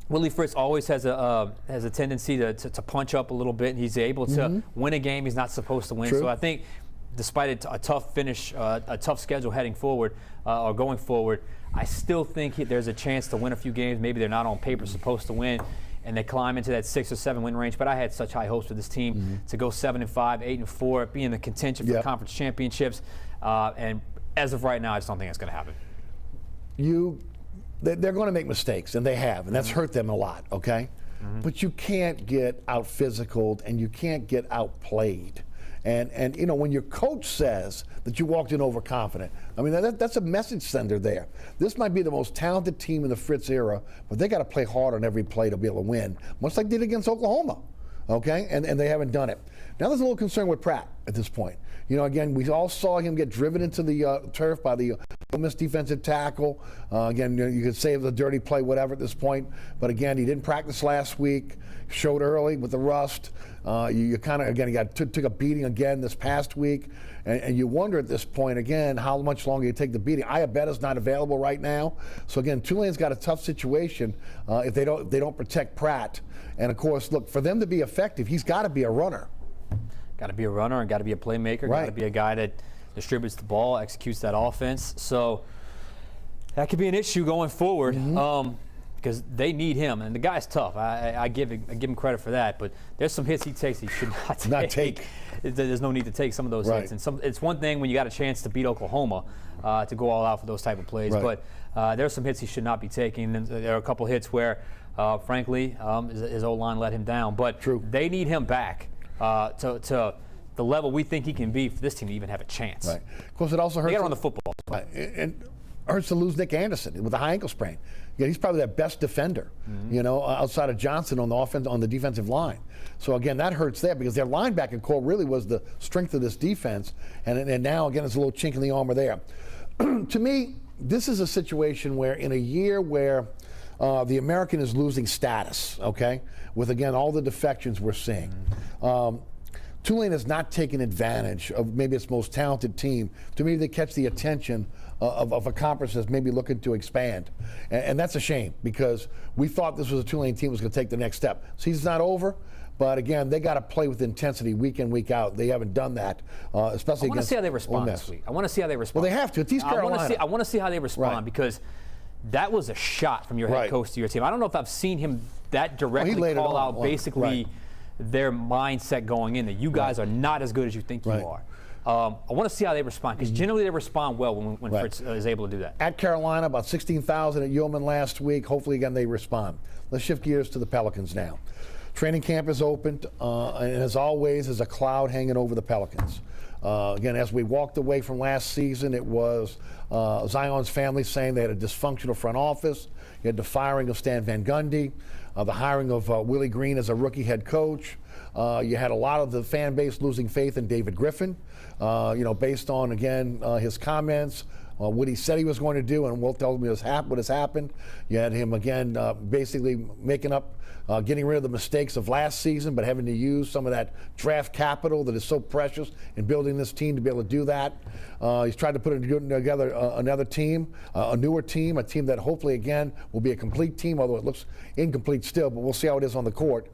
Willie Fritz always has a tendency to punch up a little bit, and he's able to win a game he's not supposed to win. True. So I think, despite a tough finish, a tough schedule heading forward or going forward, I still think there's a chance to win a few games. Maybe they're not on paper supposed to win, and they climb into that 6 or 7 win range. But I had such high hopes for this team to go 7-5, 8-4, be in the contention for conference championships. And as of right now, I just don't think that's going to happen. They're going to make mistakes, and they have, and that's hurt them a lot, okay? But you can't get out-physicaled, and you can't get outplayed. And when your coach says that you walked in overconfident, I mean, that's a message sender there. This might be the most talented team in the Fritz era, but they got to play hard on every play to be able to win, much like they did against Oklahoma, okay? And they haven't done it. Now there's a little concern with Pratt at this point. Again, we all saw him get driven into the turf by the Ole Miss defensive tackle. Again, you could say it was a dirty play, whatever at this point. But again, he didn't practice last week. Showed early with the rust. You kind of, again, he took a beating again this past week. And you wonder at this point, again, how much longer you take the beating. Iabetta's not available right now. So again, Tulane's got a tough situation if they don't protect Pratt. And of course, look, for them to be effective, he's got to be a runner. Got to be a runner and got to be a playmaker. Got to be a guy that distributes the ball, executes that offense. So that could be an issue going forward because they need him. And the guy's tough. I give him credit for that. But there's some hits he takes he should not take. There's no need to take some of those hits. And it's one thing when you got a chance to beat Oklahoma to go all out for those type of plays. But there's some hits he should not be taking. And there are a couple hits where, frankly, his O-line let him down. But they need him back. To the level we think he can be for this team to even have a chance. Right. Of course, it also hurts. They got on the football. Right. And hurts to lose Nick Anderson with a high ankle sprain. He's probably their best defender, outside of Johnson on the defensive line. So again, that hurts there because their linebacker core really was the strength of this defense, and now again, it's a little chink in the armor there. To me, this is a situation where in a year where the American is losing status, okay, with again all the defections we're seeing. Tulane has not taken advantage of maybe its most talented team to maybe they catch the attention of a conference that's maybe looking to expand. And that's a shame because we thought this was a Tulane team that was going to take the next step. Season's not over, but again, they got to play with intensity week in, week out. They haven't done that, especially against Ole Miss. I want to see how they respond this week. I want to see how they respond. Well, they have to. It's East Carolina. I want to see how they respond because that was a shot from your head coach to your team. I don't know if I've seen him that directly call out basically their mindset going in, that you guys are not as good as you think you are. I want to see how they respond because generally they respond well when Fritz is able to do that. At Carolina, about 16,000 at Yeoman last week. Hopefully, again, they respond. Let's shift gears to the Pelicans now. Training camp is opened, and as always, there's a cloud hanging over the Pelicans. Again, as we walked away from last season, it was Zion's family saying they had a dysfunctional front office. You had the firing of Stan Van Gundy, the hiring of Willie Green as a rookie head coach. You had a lot of the fan base losing faith in David Griffin, based on, again, his comments, what he said he was going to do, and we'll tell him what has happened. You had him, again, basically making up, getting rid of the mistakes of last season, but having to use some of that draft capital that is so precious in building this team to be able to do that. He's tried to put together another team, a newer team, a team that hopefully, again, will be a complete team, although it looks incomplete still, but we'll see how it is on the court.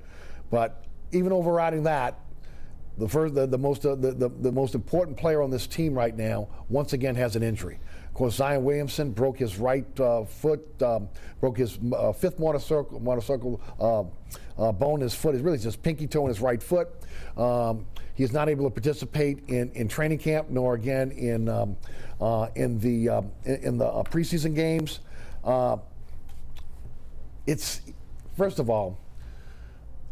But even overriding that, The most important player on this team right now, once again, has an injury. Of course, Zion Williamson broke his right foot, broke his fifth metatarsal bone in his foot. It's really just pinky toe in his right foot. He's not able to participate in training camp, nor again in the preseason games. It's, first of all,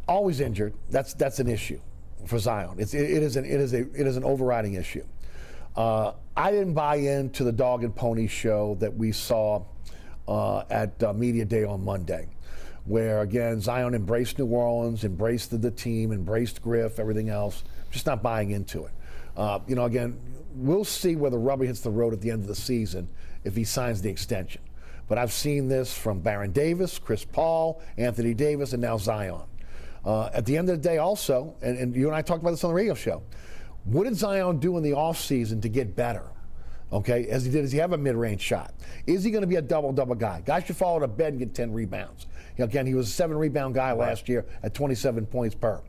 always injured. That's an issue for Zion. It is an overriding issue. I didn't buy into the dog and pony show that we saw at Media Day on Monday, where again Zion embraced New Orleans, embraced the team, embraced Griff, everything else. Just not buying into it. Again, we'll see where the rubber hits the road at the end of the season if he signs the extension. But I've seen this from Baron Davis, Chris Paul, Anthony Davis, and now Zion. At the end of the day also, and you and I talked about this on the radio show, what did Zion do in the offseason to get better? Okay, does he have a mid-range shot? Is he going to be a double-double guy? Guys should fall to bed and get 10 rebounds. Again, he was a 7-rebound guy last year at 27 points per.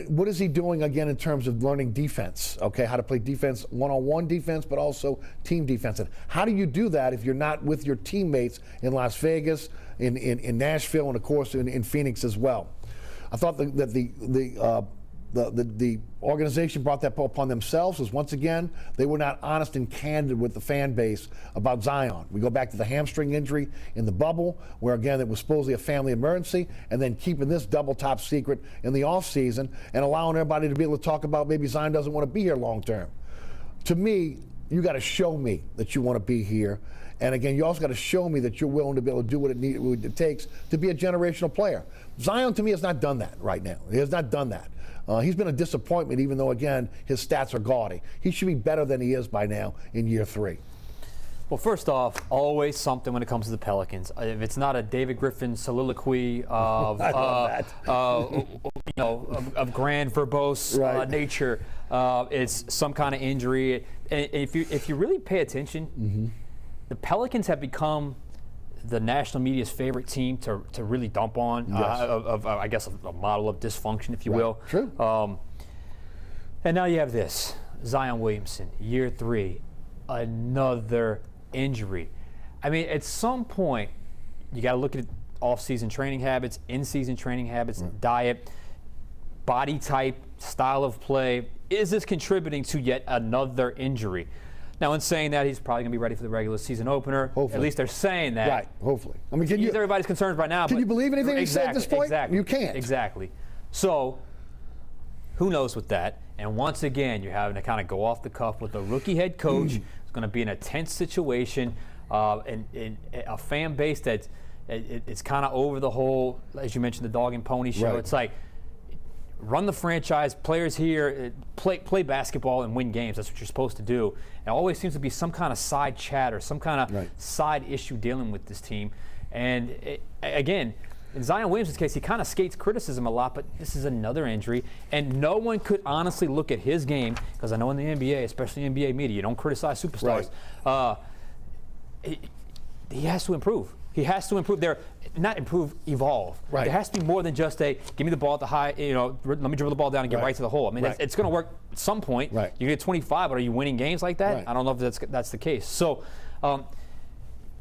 What is he doing again in terms of learning defense? Okay, how to play defense, one-on-one defense, but also team defense. And how do you do that if you're not with your teammates in Las Vegas, in Nashville, and of course in Phoenix as well? I thought that the organization brought that upon themselves was, once again, they were not honest and candid with the fan base about Zion. We go back to the hamstring injury in the bubble, where again it was supposedly a family emergency, and then keeping this double top secret in the offseason and allowing everybody to be able to talk about maybe Zion doesn't want to be here long term. To me, you got to show me that you want to be here. And again, you also got to show me that you're willing to be able to do what it takes to be a generational player. Zion, to me, has not done that right now. He has not done that. He's been a disappointment, even though, again, his stats are gaudy. He should be better than he is by now in year 3. Well, first off, always something when it comes to the Pelicans. If it's not a David Griffin soliloquy of I love that. of grand verbose nature, it's some kind of injury. And if you really pay attention, the Pelicans have become the national media's favorite team to really dump on, I guess a model of dysfunction, if you will. True. And now you have this, Zion Williamson, year 3, another injury. I mean, at some point, you got to look at off-season training habits, in-season training habits, diet, body type, style of play. Is this contributing to yet another injury? Now, in saying that, he's probably going to be ready for the regular season opener. Hopefully. At least they're saying that. Right, hopefully. I mean, everybody's concerned right now. Can you believe anything he said at this point? Exactly. You can't. Exactly. So, who knows with that? And once again, you're having to kind of go off the cuff with a rookie head coach. It's going to be in a tense situation, and a fan base that's it's kind of over the whole, as you mentioned, the dog and pony show. Right. It's like, run the franchise, players here, play basketball and win games. That's what you're supposed to do. It always seems to be some kind of side chat or some kind of side issue dealing with this team. And again, in Zion Williamson's case, he kind of skates criticism a lot, but this is another injury. And no one could honestly look at his game, because I know in the NBA, especially NBA media, you don't criticize superstars. He has to improve. He has to improve. Not improve, evolve. Right. There has to be more than just give me the ball at the high, let me dribble the ball down and get right to the hole. I mean, it's going to work at some point. Right. You get 25, but are you winning games like that? Right. I don't know if that's the case. So,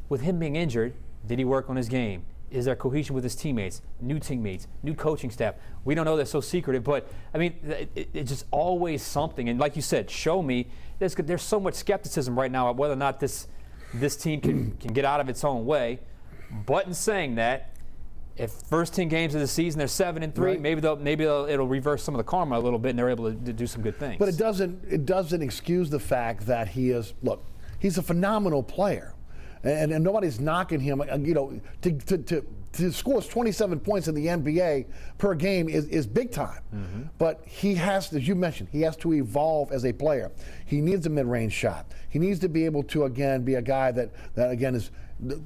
with him being injured, did he work on his game? Is there cohesion with his teammates, new coaching staff? We don't know. They're so secretive, but I mean, it's just always something. And like you said, show me. There's so much skepticism right now of whether or not this team can get out of its own way. But in saying that, if first 10 games of the season they're 7-3, maybe it'll reverse some of the karma a little bit, and they're able to do some good things. But it doesn't excuse the fact that he's a phenomenal player. And nobody's knocking him. To score 27 points in the NBA per game is big time. But he has to, as you mentioned, he has to evolve as a player. He needs a mid-range shot. He needs to be able to, again, be a guy that again,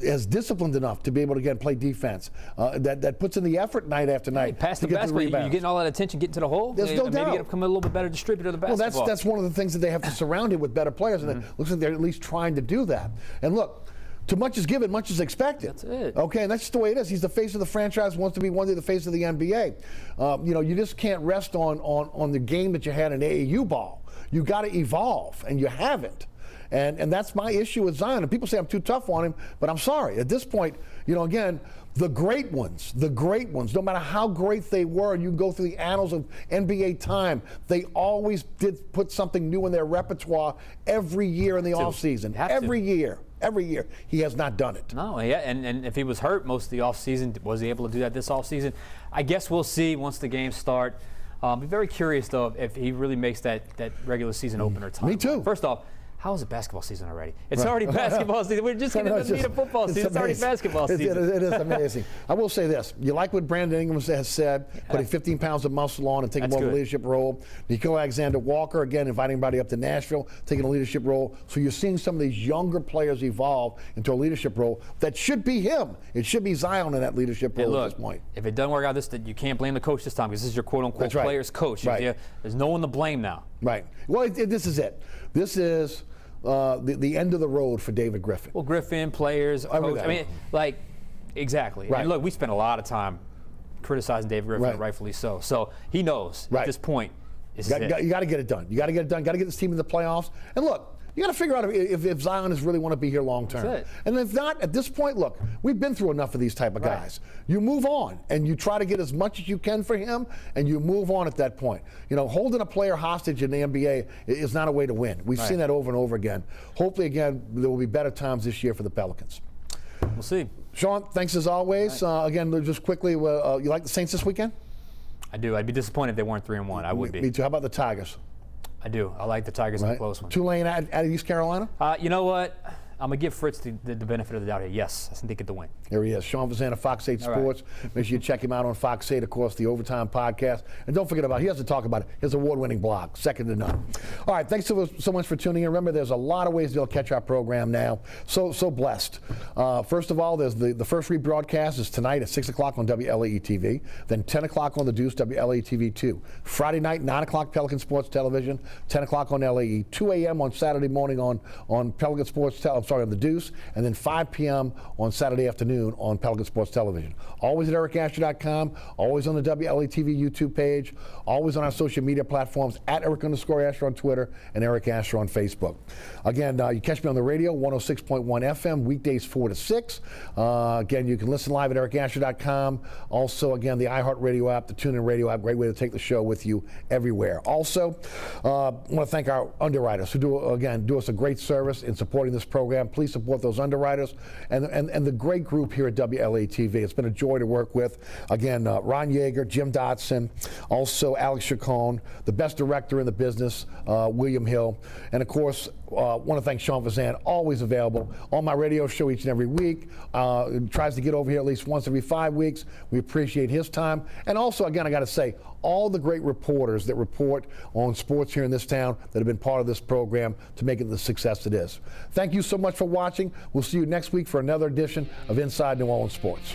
is disciplined enough to be able to, again, play defense, that puts in the effort night after night. Pass the basketball, you're getting all that attention, getting to the hole. There's no doubt. Maybe become a little bit better distributor of the basketball. Well, that's one of the things that they have to surround him with better players, and it looks like they're at least trying to do that. And look, Too much is given, much is expected. That's it. Okay, and that's just the way it is. He's the face of the franchise, wants to be one day the face of the NBA. You just can't rest on the game that you had in AAU ball. You got to evolve, and you haven't. And that's my issue with Zion. And people say I'm too tough on him, but I'm sorry. At this point, again, the great ones, no matter how great they were, you can go through the annals of NBA time, they always did put something new in their repertoire every year in the offseason. Every year. He has not done it. No, yeah, and if he was hurt most of the offseason, was he able to do that this offseason? I guess we'll see once the games start. Be very curious, though, if he really makes that regular season opener time. Me too. First off, how is it basketball season already? It's already basketball season. We're just getting to meet a football season. It's already basketball season. It is amazing. I will say this. You like what Brandon Ingram has said, putting 15 pounds of muscle on and taking more of a leadership role. Nicole Alexander-Walker, again, inviting everybody up to Nashville, taking a leadership role. So you're seeing some of these younger players evolve into a leadership role that should be him. It should be Zion in that leadership role at this point. If it doesn't work out, you can't blame the coach this time because this is your quote-unquote player's coach. Right. There's no one to blame now. Right. Well, this is it. This is the end of the road for David Griffin. Well, Griffin, players, coach, exactly. Right. And look, we spent a lot of time criticizing David Griffin, rightfully so. So he knows at this point, you got to get it done. You got to get it done. Got to get this team in the playoffs. And look, you got to figure out if Zion is really want to be here long term. That's it. And if not, at this point, look, we've been through enough of these type of guys. You move on and you try to get as much as you can for him, and you move on at that point. Holding a player hostage in the NBA is not a way to win. We've seen that over and over again. Hopefully, again, there will be better times this year for the Pelicans. We'll see. Sean, thanks as always. Again, just quickly, you like the Saints this weekend? I do. I'd be disappointed if they weren't 3-1. I would be. Me too. How about the Tigers? I do. I like the Tigers in a close one. Tulane at East Carolina? You know what? I'm going to give Fritz the benefit of the doubt here. Yes, I think they get the win. Here he is, Sean Fazende, Fox 8 Sports. Make sure you check him out on Fox 8, of course, the Overtime Podcast. And don't forget he has to talk about it, his award-winning blog, second to none. All right, thanks so much for tuning in. Remember, there's a lot of ways to catch our program now. So blessed. First of all, there's the first rebroadcast is tonight at 6 o'clock on WLAE-TV, then 10 o'clock on the Deuce, WLAE-TV 2. Friday night, 9 o'clock, Pelican Sports Television, 10 o'clock on LAE, 2 a.m. on Saturday morning on Pelican Sports, on the Deuce, and then 5 p.m. on Saturday afternoon on Pelican Sports Television. Always at ericasher.com, always on the WLAE-TV YouTube page, always on our social media platforms, at Eric_Asher on Twitter and Eric Asher on Facebook. Again, you catch me on the radio, 106.1 FM, weekdays 4 to 6. Again, you can listen live at ericasher.com. Also, again, the iHeartRadio app, the TuneIn Radio app, great way to take the show with you everywhere. Also, I want to thank our underwriters who do us a great service in supporting this program. Please support those underwriters and the great group here at WLAE-TV. It's been a joy to work with. Again, Ron Yeager, Jim Dotson, also Alex Chacon, the best director in the business, William Hill, and of course, want to thank Sean Fazende, always available on my radio show each and every week. Tries to get over here at least once every 5 weeks. We appreciate his time. And also, again, I got to say, all the great reporters that report on sports here in this town that have been part of this program to make it the success it is. Thank you so much for watching. We'll see you next week for another edition of Inside New Orleans Sports.